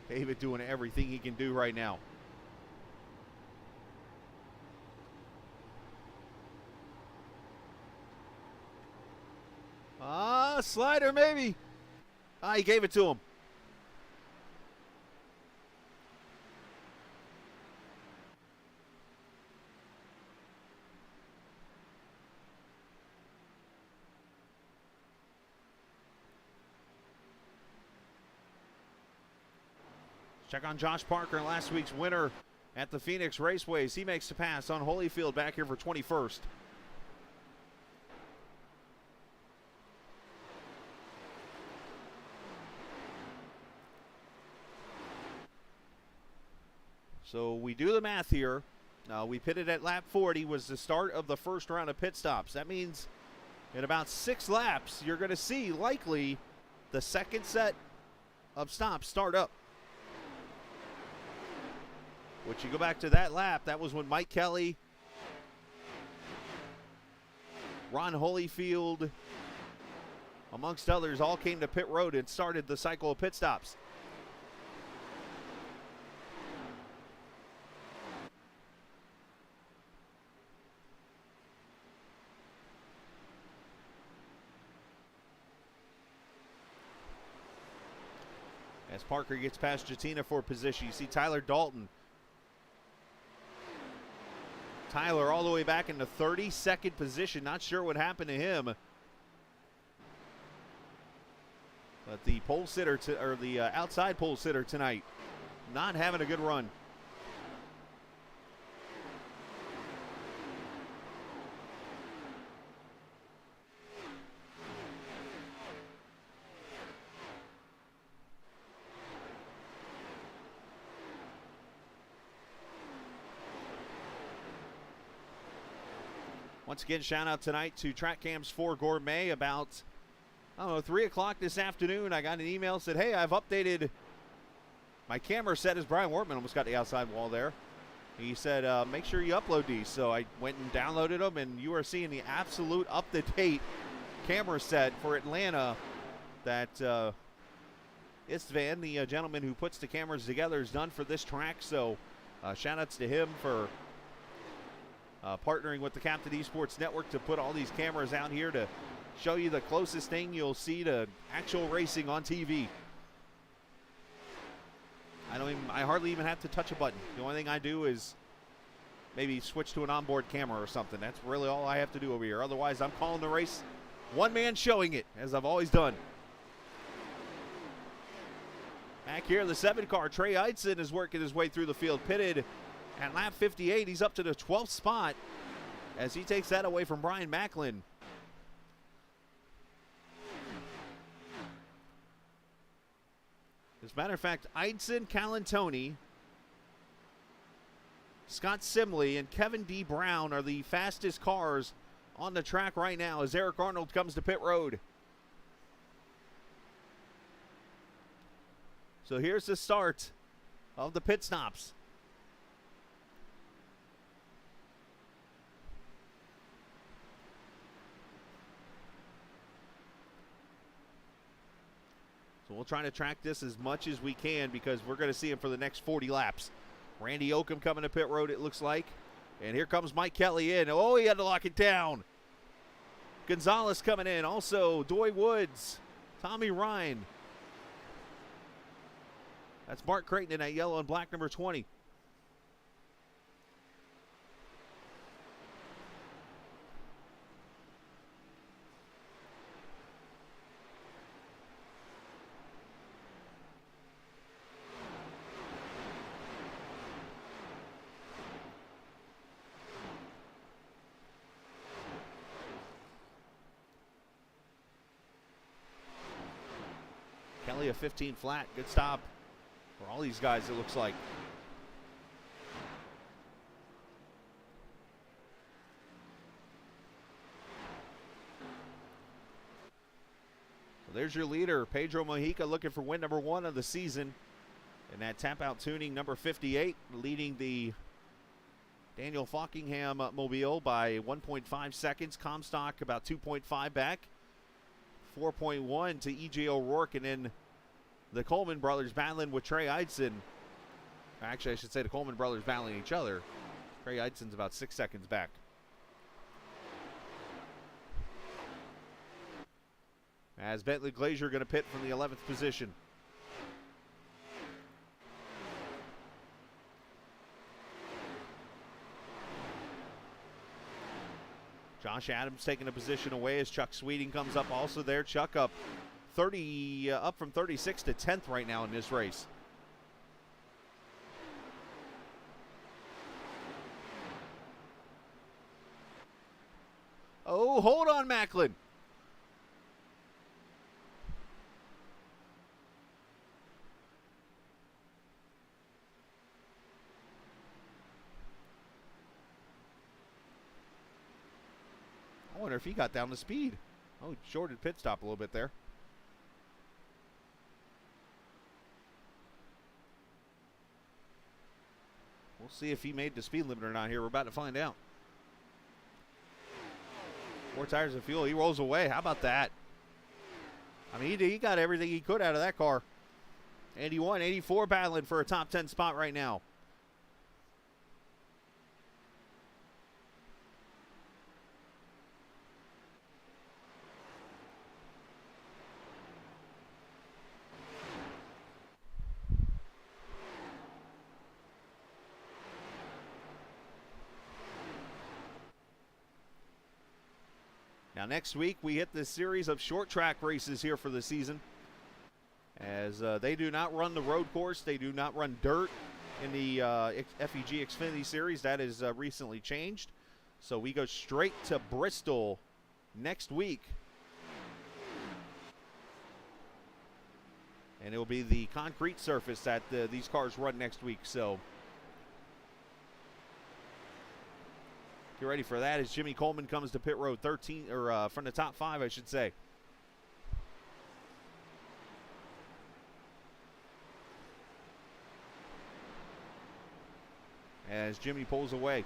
David doing everything he can do right now. Slider maybe. He gave it to him. Check on Josh Parker, last week's winner at the Phoenix Raceways. He makes the pass on Holyfield back here for 21st. So we do the math here. We pitted at lap 40 was the start of the first round of pit stops. That means in about 6 laps, you're going to see likely the second set of stops start up. Which you go back to that lap, that was when Mike Kelly, Ron Holyfield, amongst others, all came to pit road and started the cycle of pit stops. As Parker gets past Jatina for position, you see Tyler Dalton. Tyler all the way back in the 32nd position. Not sure what happened to him. But the pole sitter, or the outside pole sitter tonight, not having a good run. Once again, shout out tonight to Track Cams 4 Gourmet. About, I don't know, 3 o'clock this afternoon, I got an email that said, hey, I've updated my camera set. As Brian Wortman almost got the outside wall there. He said, make sure you upload these. So I went and downloaded them, and you are seeing the absolute up-to-date camera set for Atlanta that Istvan, the gentleman who puts the cameras together, has done for this track. So shout-outs to him for partnering with the Captain Esports Network to put all these cameras out here to show you the closest thing you'll see to actual racing on TV. I hardly even have to touch a button. The only thing I do is maybe switch to an onboard camera or something. That's really all I have to do over here. Otherwise, I'm calling the race, one man showing it, as I've always done. Back here, the 7 car, Trey Eidson is working his way through the field, pitted at lap 58. He's up to the 12th spot as he takes that away from Brian Macklin. As a matter of fact, Eidson, Calantoni, Scott Simley, and Kevin D. Brown are the fastest cars on the track right now as Eric Arnold comes to pit road. So here's the start of the pit stops. So we'll try to track this as much as we can because we're going to see him for the next 40 laps. Randy Oakham coming to pit road, it looks like. And here comes Mike Kelly in. Oh, he had to lock it down. Gonzalez coming in. Also, Doy Woods, Tommy Ryan. That's Mark Creighton in that yellow and black number 20. Kelly a 15 flat. Good stop for all these guys, it looks like. So there's your leader, Pedro Mohica, looking for win number 1 of the season. And that tap-out tuning number 58, leading the Daniel Fockingham mobile by 1.5 seconds. Comstock about 2.5 back. 4.1 to E.J. O'Rourke, and then the Coleman brothers battling with Trey Eidson. Actually, I should say the Coleman brothers battling each other. Trey Eidson's about 6 seconds back. As Bentley Glazier going to pit from the 11th position. Josh Adams taking a position away as Chuck Sweeting comes up also there. Chuck up from 36 to 10th right now in this race. Oh, hold on, Macklin. I wonder if he got down to speed. Oh, he shorted pit stop a little bit there. We'll see if he made the speed limit or not here. We're about to find out. 4 tires of fuel. He rolls away. How about that? I mean, he got everything he could out of that car. 81, 84 battling for a top 10 spot right now. Now next week we hit this series of short track races here for the season, as they do not run the road course. They do not run dirt in the FEG Xfinity Series. That is recently changed. So we go straight to Bristol next week. And it will be the concrete surface that these cars run next week. So Get ready for that as Jimmy Coleman comes to pit road 13, or from the top 5, I should say. As Jimmy pulls away.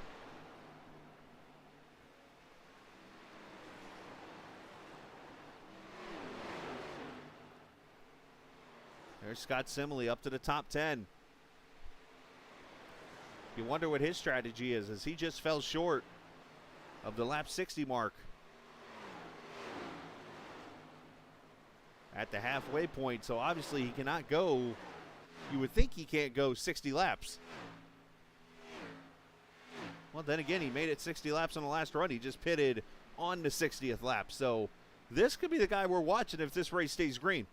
There's Scott Simley up to the top 10. You wonder what his strategy is, as he just fell short of the lap 60 mark at the halfway point. So obviously he cannot go, you would think he can't go 60 laps. Well, then again, he made it 60 laps on the last run. He just pitted on the 60th lap. So this could be the guy we're watching if this race stays green.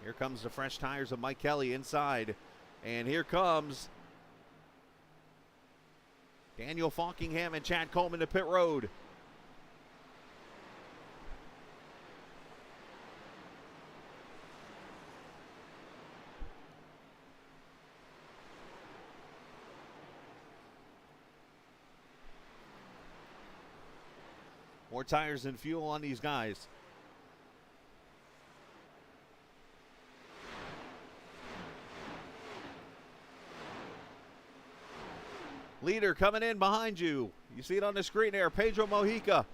Here comes the fresh tires of Mike Kelly inside. And here comes Daniel Falkingham and Chad Coleman to pit road. More tires and fuel on these guys. Leader coming in behind you. You see it on the screen there, Pedro Mohica.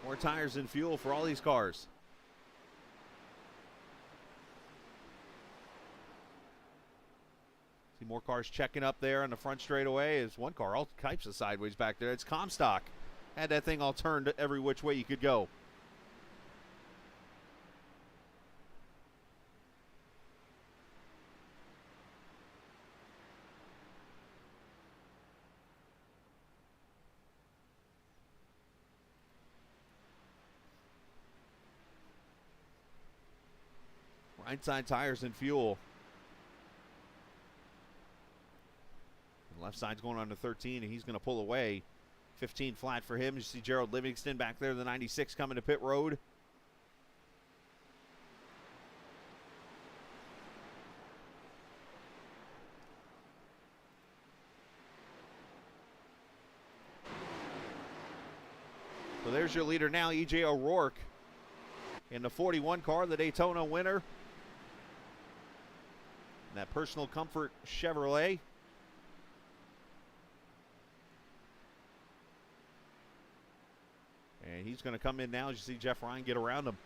More tires and fuel for all these cars. See more cars checking up there on the front straightaway. As one car all types of sideways back there. It's Comstock. Had that thing all turned every which way you could go. Right side tires and fuel. Left side's going on to 13, and he's going to pull away. 15 flat for him. You see Gerald Livingston back there, the 96 coming to pit road. So there's your leader now, E.J. O'Rourke, in the 41 car, the Daytona winner. And that Personal Comfort Chevrolet. And he's going to come in now as you see Jeff Ryan get around him.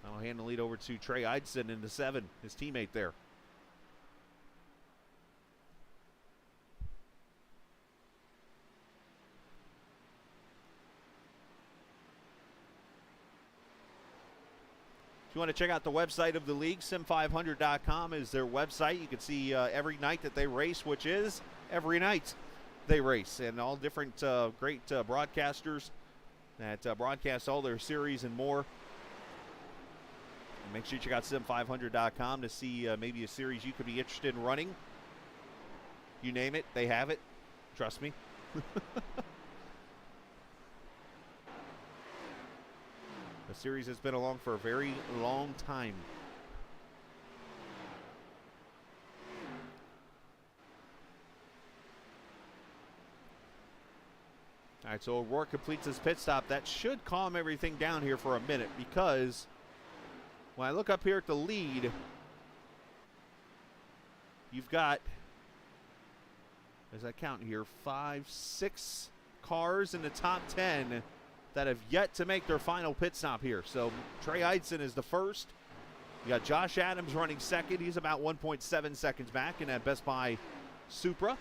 I'll hand the lead over to Trey Eidson in the 7, his teammate there. If you want to check out the website of the league, Sim500.com is their website. You can see every night that they race, which is every night they race, and all different great broadcasters that broadcast all their series and more. And make sure you check out Sim500.com to see maybe a series you could be interested in running. You name it, they have it. Trust me. The series has been along for a very long time. All right, so O'Rourke completes his pit stop. That should calm everything down here for a minute, because when I look up here at the lead, you've got, as I count here, 5, 6 cars in the top 10 that have yet to make their final pit stop here. So Trey Eidson is the first. You got Josh Adams running second. He's about 1.7 seconds back in that Best Buy Supra.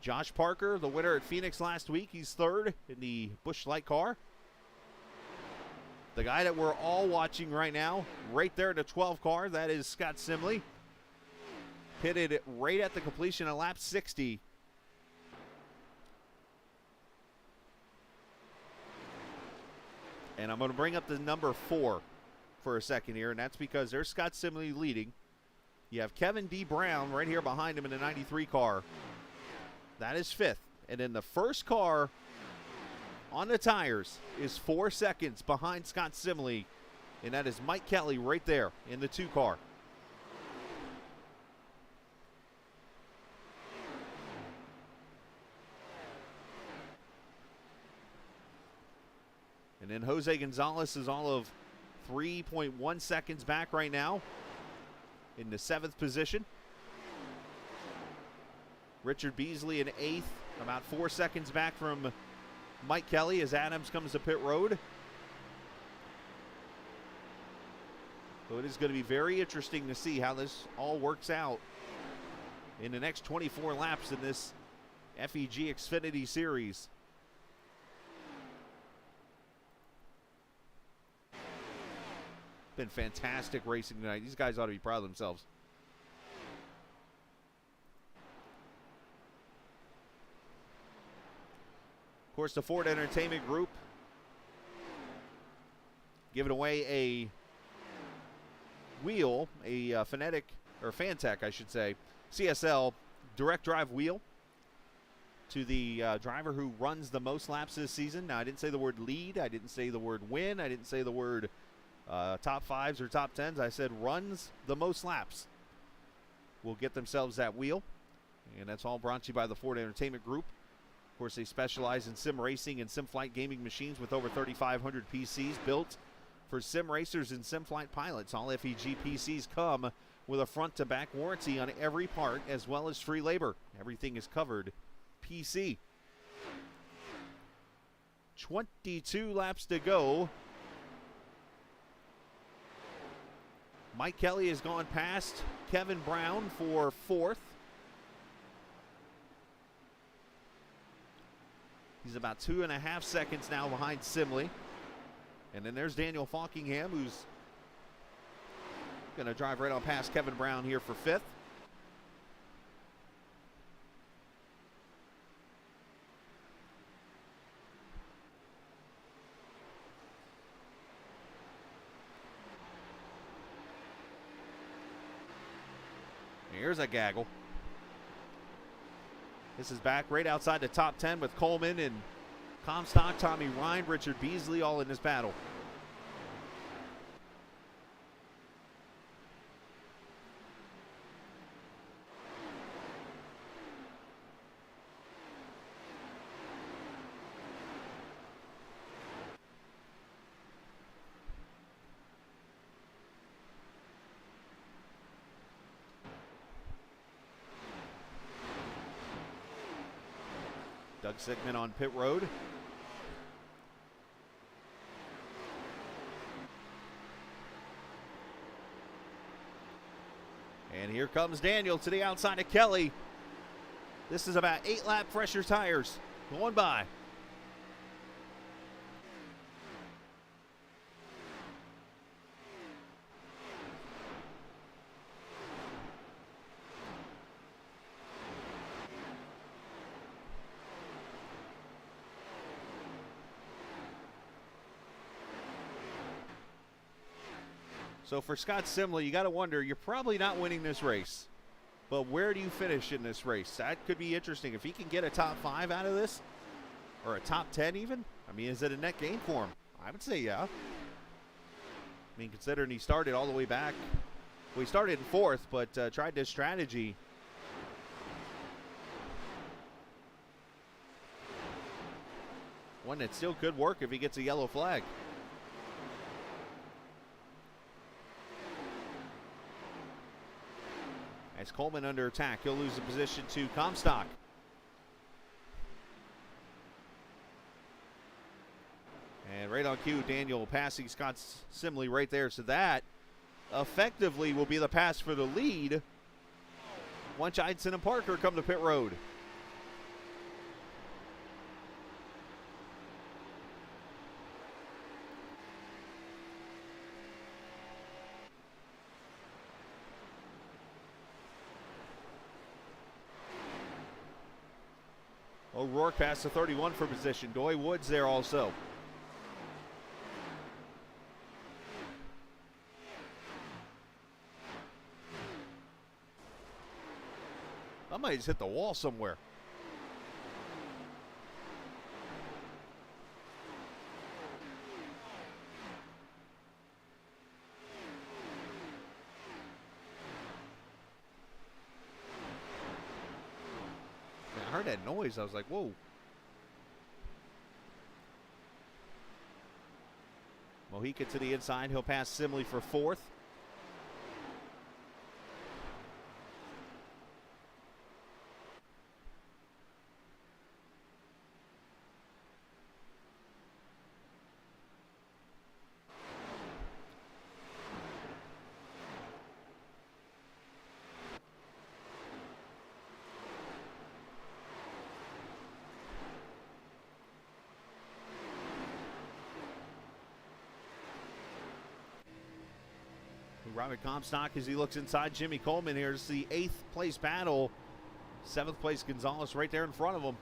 Josh Parker, the winner at Phoenix last week, he's third in the Busch Light car. The guy that we're all watching right now, right there in the 12 car, that is Scott Simley. Pitted right at the completion of lap 60. And I'm going to bring up the number 4 for a second here, and that's because there's Scott Simley leading. You have Kevin D. Brown right here behind him in the 93 car. That is 5th. And then the first car on the tires is 4 seconds behind Scott Simley, and that is Mike Kelly right there in the 2 car. And then Jose Gonzalez is all of 3.1 seconds back right now in the 7th position. Richard Beasley in 8th, about 4 seconds back from Mike Kelly as Adams comes to pit road. So it is going to be very interesting to see how this all works out in the next 24 laps in this FEG Xfinity Series. Been fantastic racing tonight. These guys ought to be proud of themselves. Of course, the Ford Entertainment Group giving away a wheel, a Fantech, I should say, CSL direct drive wheel to the driver who runs the most laps this season. Now, I didn't say the word lead. I didn't say the word win. I didn't say the word top 5s or top 10s. I said runs the most laps will get themselves that wheel. And that's all brought to you by the Ford Entertainment Group. Of course, they specialize in sim racing and sim flight gaming machines with over 3,500 PCs built for sim racers and sim flight pilots. All FEG PCs come with a front-to-back warranty on every part as well as free labor. Everything is covered PC. 22 laps to go. Mike Kelly has gone past Kevin Brown for 4th. He's about 2.5 seconds now behind Simley. And then there's Daniel Falkingham, who's going to drive right on past Kevin Brown here for 5th. Here's a gaggle. This is back right outside the top 10 with Coleman and Comstock, Tommy Ryan, Richard Beasley all in this battle. Doug Sigmund on pit road. And here comes Daniel to the outside of Kelly. This is about 8-lap fresher tires going by. So for Scott Simley, you got to wonder, you're probably not winning this race. But where do you finish in this race? That could be interesting. If he can get a top 5 out of this, or a top 10 even, I mean, is it a net gain for him? I would say yeah. I mean, considering he started all the way back. Well, he started in 4th, but tried this strategy. One that still could work if he gets a yellow flag. As Coleman under attack, he'll lose the position to Comstock. And right on cue, Daniel passing Scott Simley right there. So that effectively will be the pass for the lead once Eidson and Parker come to pit road. work past the 31 for position. Doy Woods there also. I might just hit the wall somewhere. I heard that noise. I was like, whoa. Mohica to the inside. He'll pass Simley for fourth. Robert Comstock as he looks inside. Jimmy Coleman. Here's the 8th place battle. 7th place Gonzalez right there in front of him.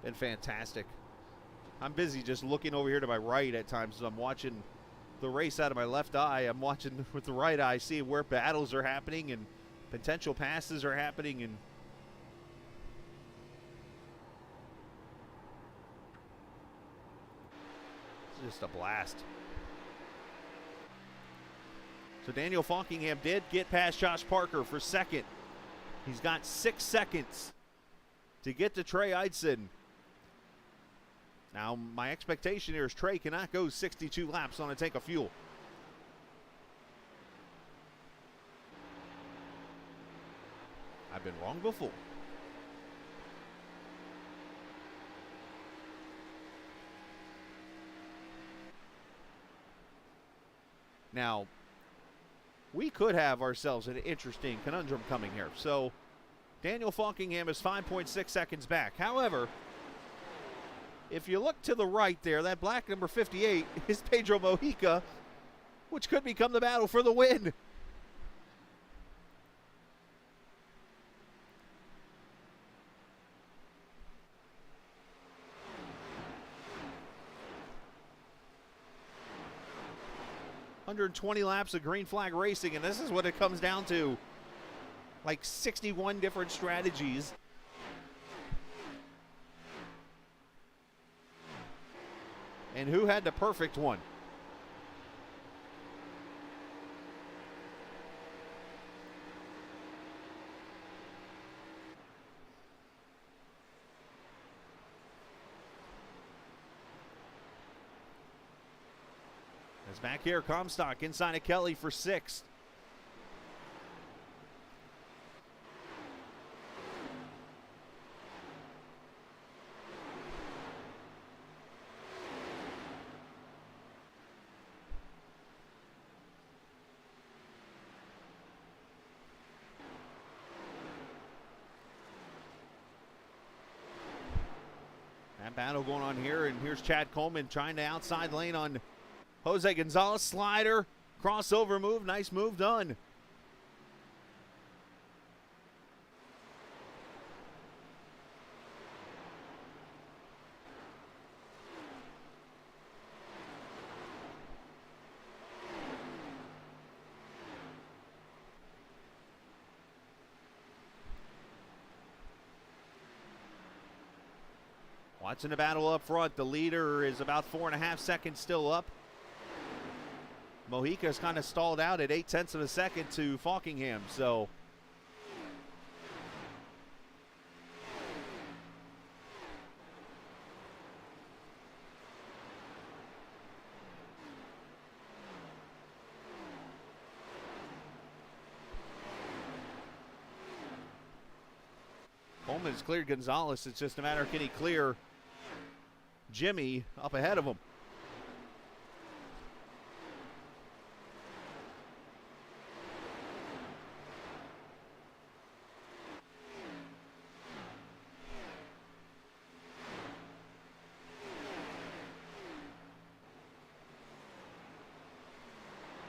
Been fantastic. I'm busy just looking over here to my right at times as I'm watching the race out of my left eye. I'm watching with the right eye, seeing where battles are happening and potential passes are happening. And it's just a blast. So Daniel Falkingham did get past Josh Parker for second. He's got 6 seconds to get to Trey Eidson. Now, my expectation here is Trey cannot go 62 laps on a tank of fuel. I've been wrong before. Now, we could have ourselves an interesting conundrum coming here. So, Daniel Falkingham is 5.6 seconds back. However, if you look to the right there, that black number 58 is Pedro Mohica, which could become the battle for the win. "120 laps of green flag racing," and this is what it comes down to. Like 61 different strategies. And who had the perfect one? As back here, Comstock inside of Kelly for 6th. That battle going on here, and here's Chad Coleman trying to outside lane on Jose Gonzalez. Slider, crossover move, nice move done. Watching the battle up front, the leader is about 4.5 seconds still up. Mohica's kind of stalled out at 0.8 of a second to Falkingham, so. Coleman He's cleared Gonzalez. It's just a matter of can he clear Jimmy up ahead of him.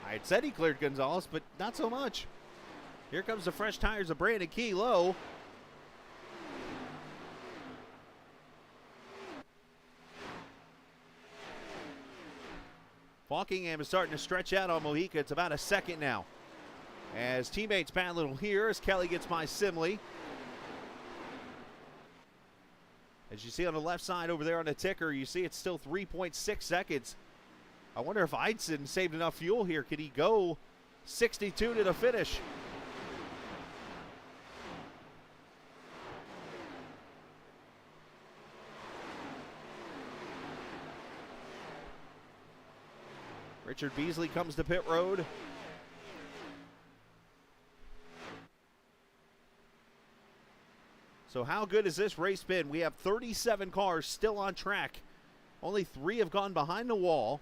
I had said he cleared Gonzalez, but not so much. Here comes the fresh tires of Brandon Key low. Falkingham is starting to stretch out on Mohica. It's about a second now. As teammates battle here as Kelly gets by Simley. As you see on the left side over there on the ticker, you see it's still 3.6 seconds. I wonder if Eidson saved enough fuel here. Could he go 62 to the finish? Richard Beasley comes to pit road. So how good has this race been? We have 37 cars still on track. Only 3 have gone behind the wall.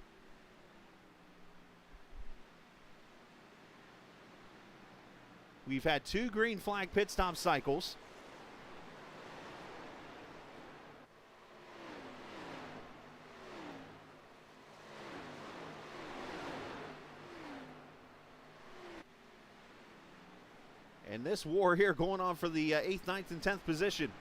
We've had 2 green flag pit stop cycles. And this war here going on for the 8th, 9th, and 10th position.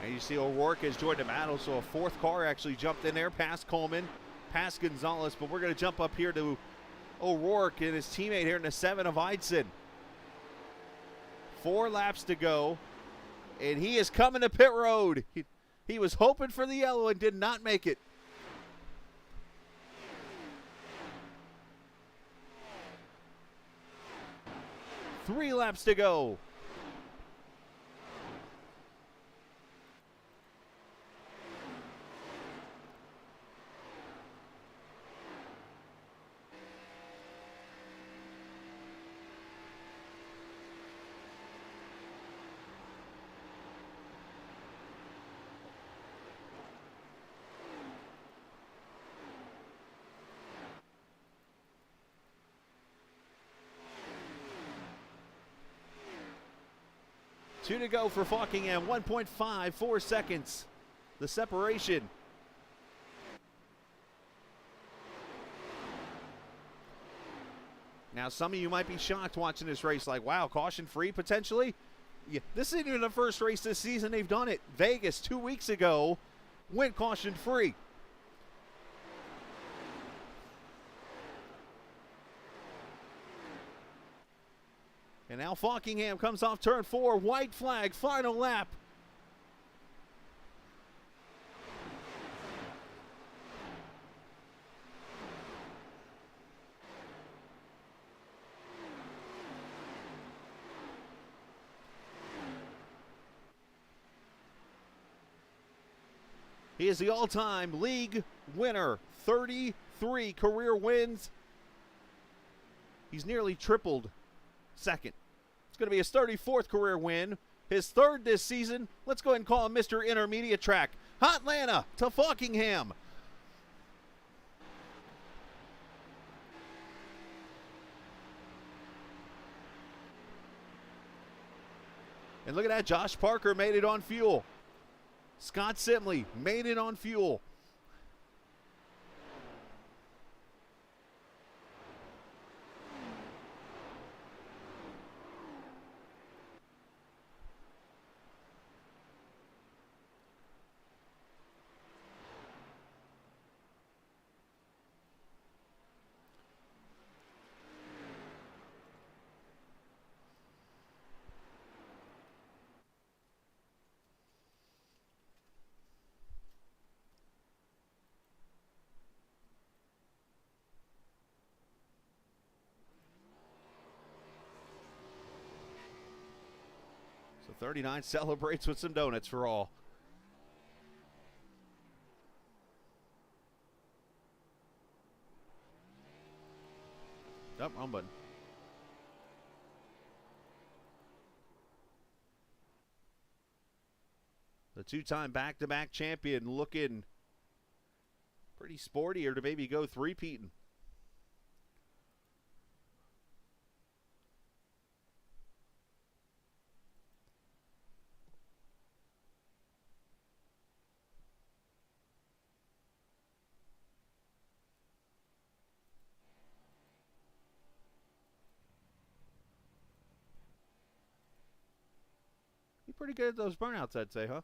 And you see O'Rourke has joined the battle, so a 4th car actually jumped in there past Coleman, past Gonzalez, but we're going to jump up here to O'Rourke and his teammate here in the 7 of Eidson. 4 laps to go, and he is coming to pit road. He was hoping for the yellow and did not make it. Three laps to go. Two to go for Falkingham, 1.54 seconds, the separation. Now, some of you might be shocked watching this race, like, wow, caution-free potentially? Yeah, this isn't even the first race this season they've done it. Vegas 2 weeks ago went caution-free. And now Falkingham comes off turn 4, white flag, final lap. He is the all-time league winner, 33 career wins. He's nearly tripled second. It's going to be his 34th career win, his 3rd this season. Let's go ahead and call him Mr. Intermediate Track. Atlanta to Falkingham. And look at that, Josh Parker made it on fuel. Scott Simley made it on fuel. 39 celebrates with some donuts for all. Oh, wrong button. The two-time back-to-back champion looking pretty sporty, or to maybe go three-peating. You're pretty good at those burnouts, I'd say, huh?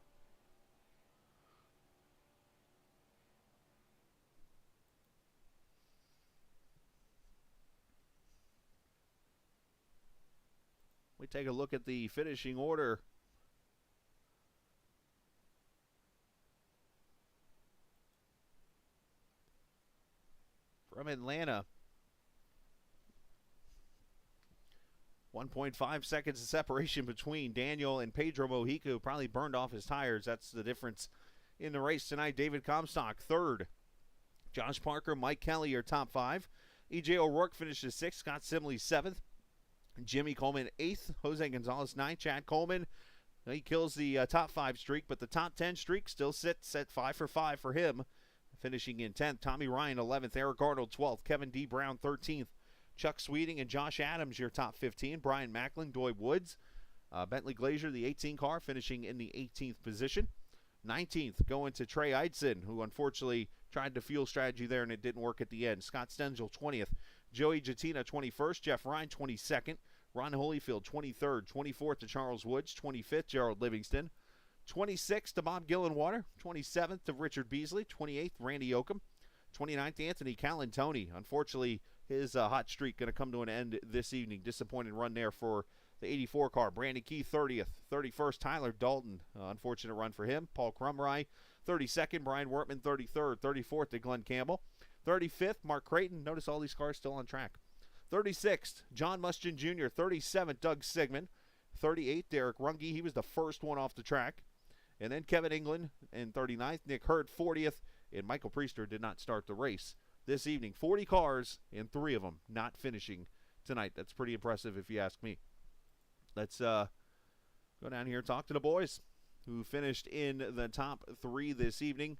We take a look at the finishing order. From Atlanta. 1.5 seconds of separation between Daniel and Pedro Mohica, who probably burned off his tires. That's the difference in the race tonight. David Comstock, third. Josh Parker, Mike Kelly are top five. E.J. O'Rourke finishes sixth. Scott Simley, seventh. Jimmy Coleman, eighth. Jose Gonzalez, ninth. Chad Coleman, he kills the top five streak, but the top 10 streak still sits at 5 for 5 for him, finishing in 10th. Tommy Ryan, 11th. Eric Arnold, 12th. Kevin D. Brown, 13th. Chuck Sweeting and Josh Adams, your top 15. Brian Macklin, Doy Woods. Bentley Glazier, the 18 car, finishing in the 18th position. 19th going to Trey Eidson, who unfortunately tried the fuel strategy there and it didn't work at the end. Scott Stenzel, 20th. Joey Jatina, 21st. Jeff Ryan, 22nd. Ron Holyfield, 23rd. 24th to Charles Woods. 25th, Gerald Livingston. 26th to Bob Gillenwater. 27th to Richard Beasley. 28th, Randy Oakham. 29th, Anthony Calantoni. Unfortunately, his hot streak going to come to an end this evening. Disappointing run there for the 84 car. Brandon Key, 30th. 31st, Tyler Dalton. Unfortunate run for him. Paul Crumry, 32nd. Brian Wortman, 33rd. 34th to Glenn Campbell. 35th, Mark Creighton. Notice all these cars still on track. 36th, John Mustin Jr. 37th, Doug Sigmund. 38th, Derek Runge. He was the first one off the track. And then Kevin England in 39th. Nick Hurd, 40th. And Michael Priester did not start the race this evening. 40 cars and 3 of them not finishing tonight. That's pretty impressive if you ask me. Let's go down here and talk to the boys who finished in the top 3 this evening.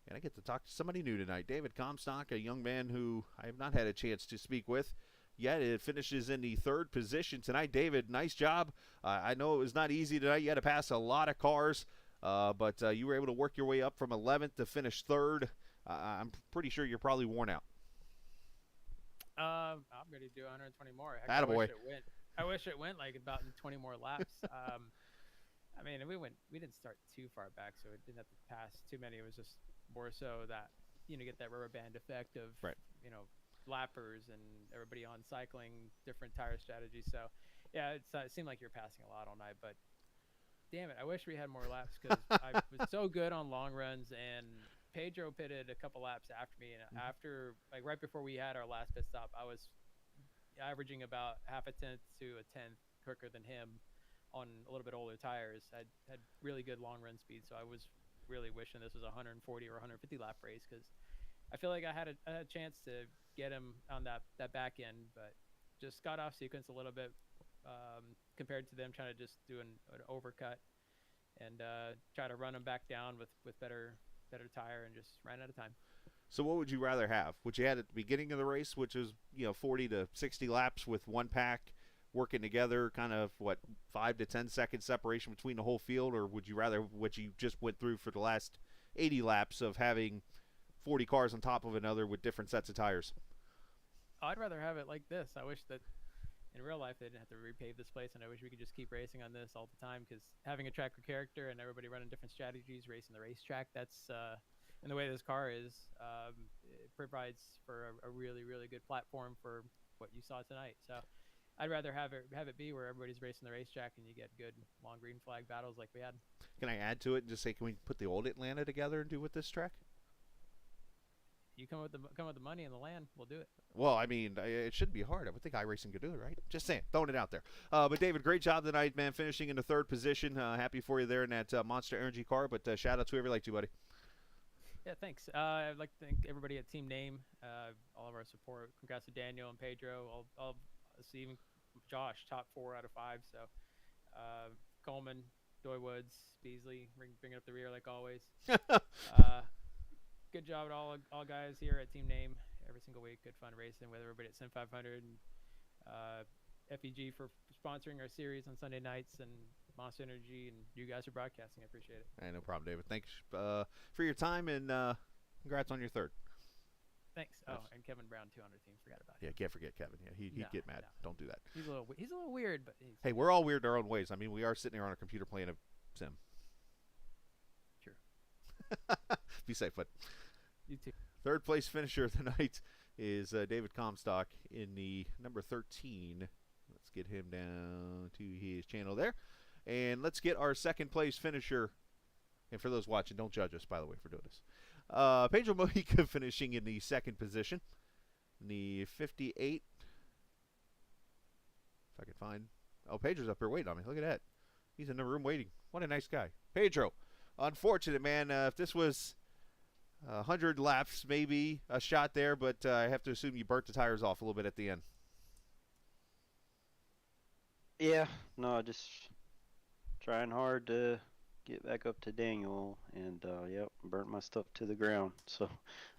And I get to talk to somebody new tonight. David Comstock, a young man who I have not had a chance to speak with yet. It finishes in the 3rd position tonight. David, nice job. I know it was not easy tonight. You had to pass a lot of cars, but you were able to work your way up from 11th to finish 3rd. I'm pretty sure you're probably worn out. I'm ready to do 120 more. Heck, Attaboy. I wish it went like about 20 more laps. I mean, we didn't start too far back, so it didn't have to pass too many. It was just more so that, get that rubber band effect of, right, lappers and everybody on cycling, different tire strategies. So, yeah, it seemed like you were passing a lot all night, but damn it, I wish we had more laps because I was so good on long runs, and Pedro pitted a couple laps after me, and after, like, right before we had our last pit stop, I was averaging about half a tenth to a tenth quicker than him on a little bit older tires. I had really good long run speed, so I was really wishing this was a 140 or 150 lap race because I feel like I had a chance to get him on that back end, but just got off sequence a little bit compared to them trying to just do an overcut and try to run him back down with better tire, and just ran out of time. So what would you rather have? What you had at the beginning of the race, which was 40 to 60 laps with one pack working together, kind of 5 to 10 second separation between the whole field, or would you rather what you just went through for the last 80 laps of having 40 cars on top of another with different sets of tires? I'd rather have it like this. I wish that in real life they didn't have to repave this place, and I wish we could just keep racing on this all the time, because having a track with character and everybody running different strategies, racing the racetrack, that's and the way this car is, it provides for a really, really good platform for what you saw tonight. So I'd rather have it be where everybody's racing the racetrack and you get good long green flag battles like we had. Can I add to it and just say, can we put the old Atlanta together and do with this track? You come with the money and the land, we'll do it. Well, I mean, it shouldn't be hard. I would think iRacing could do it, right? Just saying, throwing it out there. But David, great job tonight, man, finishing in the third position. Happy for you there in that Monster Energy car. But shout out to whoever you like to, buddy. Yeah, thanks. I'd like to thank everybody at Team Name, all of our support. Congrats to Daniel and Pedro. I'll see even Josh, top 4 out of 5. So Coleman, Doywoods, Beasley, bringing up the rear like always. Good job at all guys here at Team Name every single week. Good fun racing with everybody at Sim500 and FEG for sponsoring our series on Sunday nights, and Monster Energy, and you guys for broadcasting. I appreciate it. Hey, no problem, David. Thanks for your time, and congrats on your third. Thanks. Oh, and Kevin Brown too on our team. Forgot about him. Yeah, can't forget Kevin. Yeah, he'd get mad. No. Don't do that. He's a little weird, but hey, we're all weird in our own ways. I mean, we are sitting here on a computer playing a sim. True. Be safe, bud. You too. Third place finisher tonight is David Comstock in the number 13. Let's get him down to his channel there. And let's get our second place finisher. And for those watching, don't judge us, by the way, for doing this. Pedro Mohica finishing in the second position. The 58. If I can find. Oh, Pedro's up here waiting on me. Look at that. He's in the room waiting. What a nice guy. Pedro, unfortunate, man. If this was 100 laps, maybe a shot there, but I have to assume you burnt the tires off a little bit at the end. Yeah, no, just trying hard to get back up to Daniel, and yep, burnt my stuff to the ground. So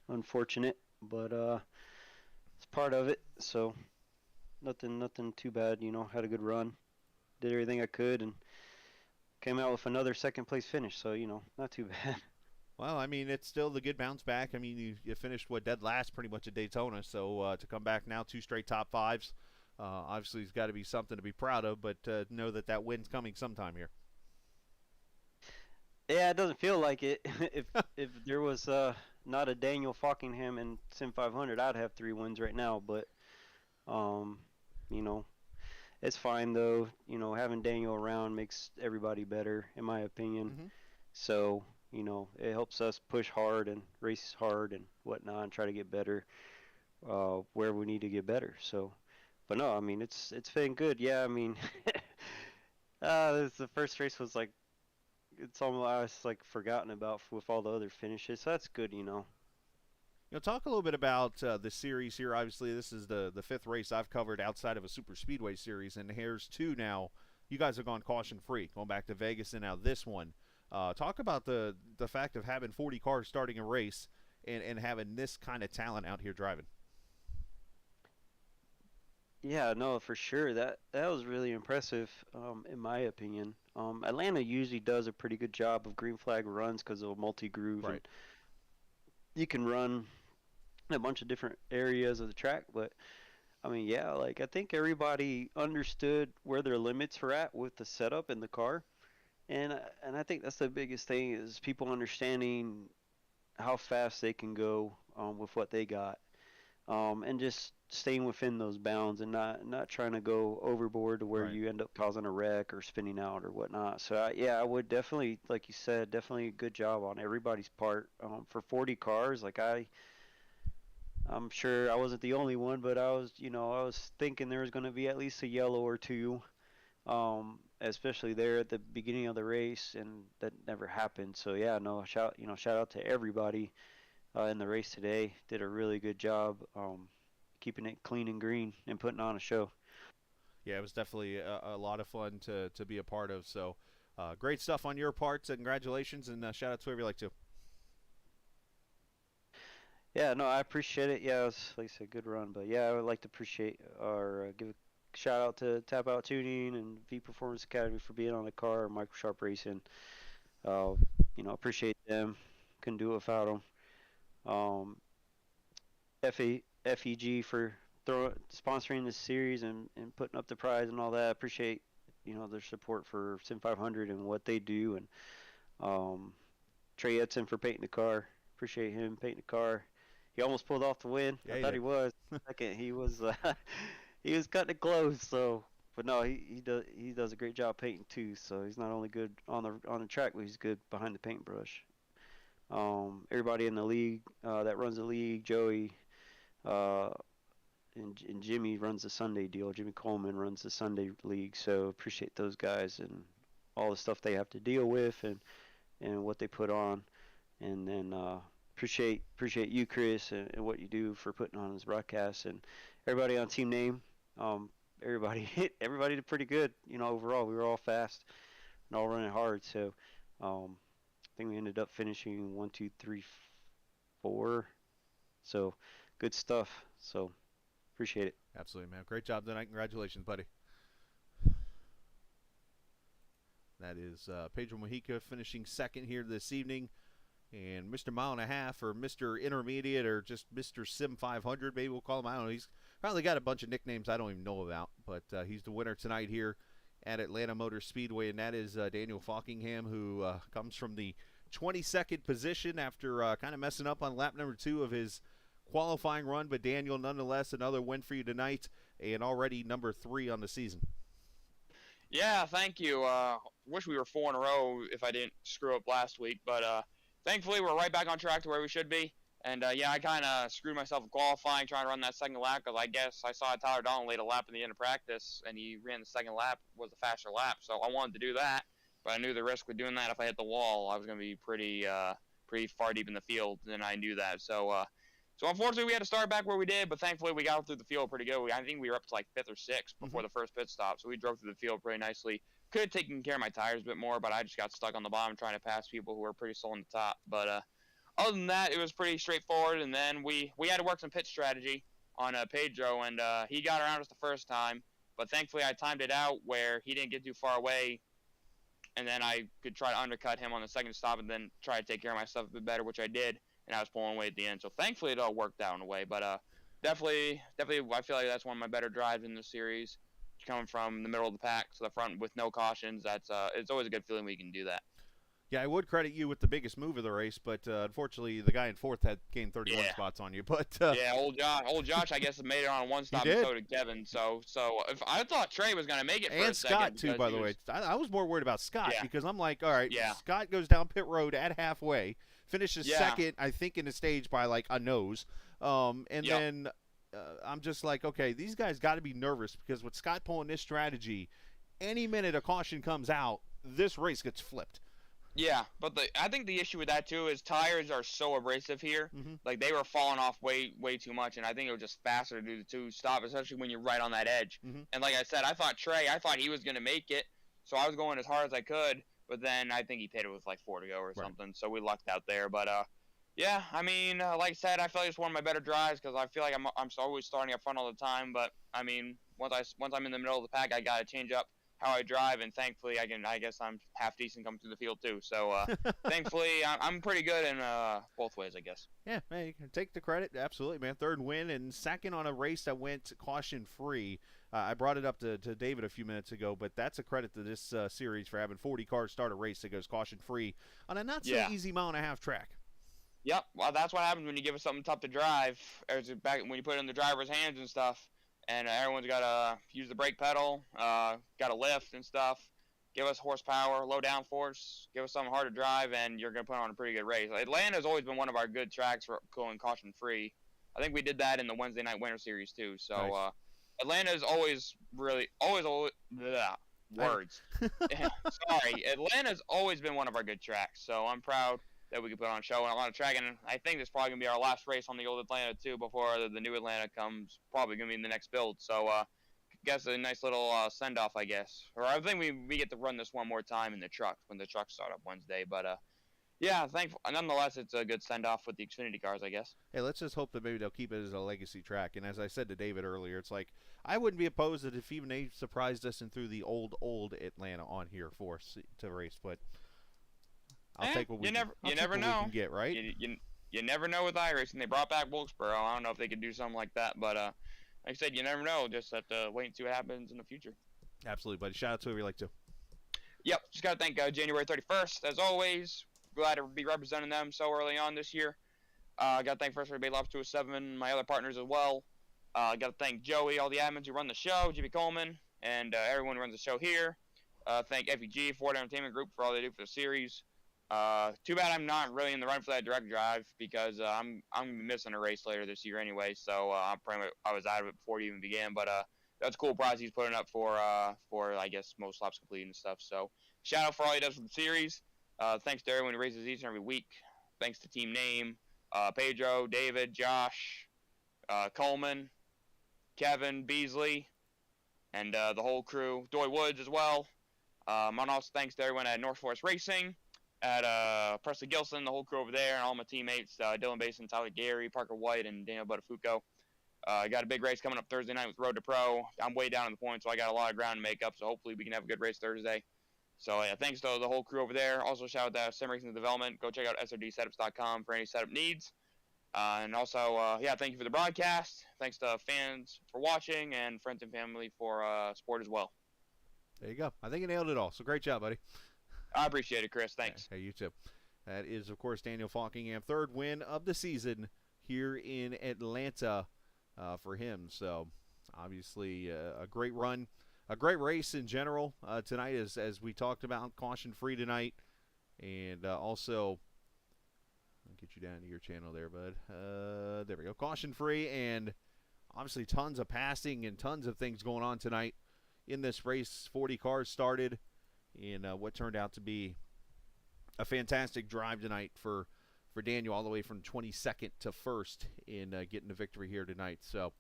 unfortunate, but it's part of it. So nothing too bad, you know. Had a good run, did everything I could, and came out with another second place finish. So you know, not too bad. Well, I mean, it's still the good bounce back. I mean, you finished dead last pretty much at Daytona, so to come back now 2 straight top 5s, obviously it's got to be something to be proud of. But know that win's coming sometime here. Yeah, it doesn't feel like it. if there was not a Daniel Fockingham in Sim500, I'd have 3 wins right now. But you know, it's fine though. You know, having Daniel around makes everybody better, in my opinion. Mm-hmm. So you know, it helps us push hard and race hard and whatnot, and try to get better where we need to get better. So, but no, I mean, it's been good. Yeah, I mean, the first race was like, it's almost like forgotten about with all the other finishes. So that's good, you know. You know, talk a little bit about the series here. Obviously, this is the 5th race I've covered outside of a super speedway series, and here's 2 now. You guys have gone caution-free, going back to Vegas and now this one. Talk about the fact of having 40 cars starting a race and having this kind of talent out here driving. Yeah, no, for sure. That was really impressive, in my opinion. Atlanta usually does a pretty good job of green flag runs because of multi-groove. Right. And you can run in a bunch of different areas of the track, but I mean, yeah, like I think everybody understood where their limits were at with the setup in the car. And I think that's the biggest thing is people understanding how fast they can go with what they got, and just staying within those bounds and not trying to go overboard to where Right. you end up causing a wreck or spinning out or whatnot. So yeah, I would definitely, like you said, definitely a good job on everybody's part for 40 cars. Like I'm sure I wasn't the only one, but I was thinking there was going to be at least a yellow or 2. Especially there at the beginning of the race, and that never happened. So yeah, no, shout out to everybody in the race today. Did a really good job keeping it clean and green and putting on a show. Yeah, it was definitely a lot of fun to be a part of. So great stuff on your parts, and congratulations, and shout out to whoever you like to. Yeah, no, I appreciate it. Yeah, it was, like I said, good run. But yeah, I would like to appreciate or give a shout out to Tap Out Tuning and V Performance Academy for being on the car, Michael Sharp Racing. Appreciate them. Couldn't do it without them. FEG for sponsoring this series and putting up the prize and all that. I appreciate their support for Sim500 and what they do, and Trey Edson for painting the car. Appreciate him painting the car. He almost pulled off the win. Yeah, I thought he was. Second, he was he was cutting it close. So, but no, he does a great job painting too. So he's not only good on the track, but he's good behind the paintbrush. Everybody in the league that runs the league, Joey, and Jimmy runs the Sunday deal. Jimmy Coleman runs the Sunday league. So appreciate those guys and all the stuff they have to deal with and what they put on. And then appreciate you, Chris, and what you do for putting on this broadcast, and everybody on Team Name. Everybody did pretty good, overall. We were all fast and all running hard. So I think we ended up finishing 1, 2, 3, 4. So good stuff. So appreciate it. Absolutely, man. Great job tonight. Congratulations, buddy. That is Pedro Mohica finishing second here this evening. And Mr. Mile and a Half, or Mr. Intermediate, or just Mr. Sim500, maybe we'll call him. I don't know. He's probably got a bunch of nicknames I don't even know about. But he's the winner tonight here at Atlanta Motor Speedway. And that is Daniel Falkingham, who comes from the 22nd position after kind of messing up on lap number 2 of his qualifying run. But Daniel, nonetheless, another win for you tonight, and already number 3 on the season. Yeah, thank you. Wish we were 4 in a row if I didn't screw up last week. But thankfully, we're right back on track to where we should be. And, yeah, I kind of screwed myself in qualifying trying to run that second lap because I guess I saw Tyler Dalton lead a lap in the end of practice, and he ran the second lap, was a faster lap. So I wanted to do that, but I knew the risk with doing that if I hit the wall, I was going to be pretty far deep in the field, and I knew that. So unfortunately, we had to start back where we did, but thankfully we got through the field pretty good. I think we were up to like 5th or 6th before the first pit stop, so we drove through the field pretty nicely. Could have taken care of my tires a bit more, but I just got stuck on the bottom trying to pass people who were pretty slow on the top. But other than that, it was pretty straightforward, and then we had to work some pit strategy on Pedro, and he got around us the first time, but thankfully I timed it out where he didn't get too far away, and then I could try to undercut him on the second stop and then try to take care of myself a bit better, which I did. And I was pulling away at the end. So thankfully it all worked out in a way. But definitely I feel like that's one of my better drives in the series. Coming from the middle of the pack to the front with no cautions, it's always a good feeling when you can do that. Yeah, I would credit you with the biggest move of the race, but unfortunately the guy in 4th had gained 31 spots on you. But yeah, old Josh, I guess made it on one stop, and so did Kevin. So if I thought Trey was going to make it, and for a Scott second too, by the way. I was more worried about Scott because I'm like, all right, Scott goes down pit road at halfway. Finishes second, I think, in the stage by like a nose. Then I'm just like, okay, these guys got to be nervous because with Scott pulling this strategy, any minute a caution comes out, this race gets flipped. Yeah, but I think the issue with that too is tires are so abrasive here. Like they were falling off way too much, and I think it was just faster to do the 2 stop, especially when you're right on that edge. And like I said, I thought he was going to make it, so I was going as hard as I could. But then I think he pitted with like 4 to go or something, so we lucked out there. But yeah, I mean, like I said, I feel like it's one of my better drives because I feel like I'm always starting up front all the time. But I mean, once I'm in the middle of the pack, I got to change up how I drive, and thankfully I guess I'm half decent coming through the field too. So thankfully I'm pretty good in both ways, I guess. Yeah, man, you can take the credit, absolutely, man. 3rd win and second on a race that went caution free. I brought it up to David a few minutes ago, but that's a credit to this series for having 40 cars start a race that goes caution free on a not so easy 1.5 mile track. Yep, well that's what happens when you give us something tough to drive, when you put it in the driver's hands and stuff. And everyone's got to use the brake pedal, got to lift and stuff, give us horsepower, low downforce, give us something hard to drive, and you're going to put on a pretty good race. Atlanta's always been one of our good tracks for going caution-free. I think we did that in the Wednesday night winter series too. So nice. Atlanta's always words. Sorry, Atlanta's always been one of our good tracks. So I'm proud that we could put on a show and a lot of track. And I think this is probably going to be our last race on the old Atlanta, too, before the new Atlanta comes. Probably going to be in the next build. So I guess a nice little send-off, I guess. Or I think we get to run this one more time in the truck when the trucks start up Wednesday. But, yeah, nonetheless, it's a good send-off with the Xfinity cars, I guess. Hey, let's just hope that maybe they'll keep it as a legacy track. And as I said to David earlier, it's like I wouldn't be opposed that if even they surprised us and threw the old Atlanta on here for us to race. But I'll take what we can get, right? You never know with iRacing. They brought back Wilkesboro. I don't know if they could do something like that, but like I said, you never know. Just have to wait and see what happens in the future. Absolutely, buddy. Shout out to whoever you like to. Yep, just got to thank January 31st, as always. Glad to be representing them so early on this year. Got to thank First Bay Lobs 207, my other partners as well. Got to thank Joey, all the admins who run the show, Jimmy Coleman, and everyone who runs the show here. Thank FEG, Ford Entertainment Group, for all they do for the series. Too bad I'm not really in the run for that direct drive because I'm missing a race later this year anyway. So I was out of it before it even began. But that's a cool prize he's putting up for I guess most laps completed and stuff. So shout out for all he does for the series. Thanks to everyone who races each and every week. Thanks to Team Name, Pedro, David, Josh, Coleman, Kevin, Beasley, and the whole crew. Doy Woods as well. And also thanks to everyone at North Forest Racing, at Presley Gilson, the whole crew over there, and all my teammates, Dylan Basin, Tyler Gary, Parker White, and Daniel Buttafuoco. I got a big race coming up Thursday night with Road to Pro. I'm way down in the points, so I got a lot of ground to make up, so hopefully we can have a good race Thursday. So, yeah, thanks to the whole crew over there. Also, shout out to Sim Racing Development. Go check out srdsetups.com for any setup needs. And also, yeah, thank you for the broadcast. Thanks to fans for watching and friends and family for support as well. There you go. I think you nailed it all. So great job, buddy. I appreciate it, Chris. Thanks. Hey, you too. That is, of course, Daniel Falkingham, third win of the season here in Atlanta for him. So, obviously, a great run, a great race in general tonight, as we talked about, caution-free tonight. And also, I'll get you down to your channel there, bud. There we go. Caution-free, and obviously tons of passing and tons of things going on tonight in this race. 40 cars started in what turned out to be a fantastic drive tonight for Daniel, all the way from 22nd to 1st in getting the victory here tonight. So,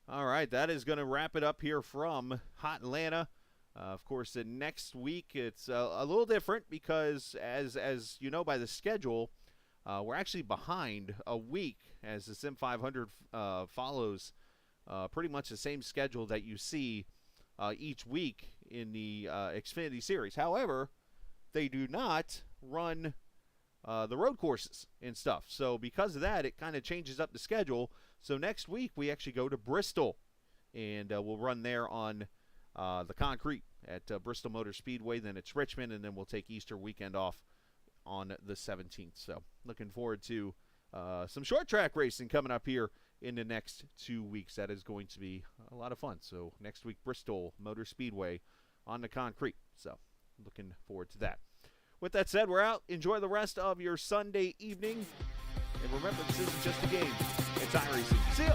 all right, that is going to wrap it up here from Hot Atlanta. Of course, next week it's a little different because, as you know by the schedule, we're actually behind a week as the Sim500 follows pretty much the same schedule that you see each week in the Xfinity Series. However, they do not run the road courses and stuff. So because of that, it kind of changes up the schedule. So next week, we actually go to Bristol, and we'll run there on the concrete at Bristol Motor Speedway. Then it's Richmond, and then we'll take Easter weekend off on the 17th. So looking forward to some short track racing coming up here in the next 2 weeks. That is going to be a lot of fun. So next week, Bristol Motor Speedway on the concrete. So looking forward to that. With that said, we're out. Enjoy the rest of your Sunday evening. And remember, this isn't just a game. It's iRacing. See ya!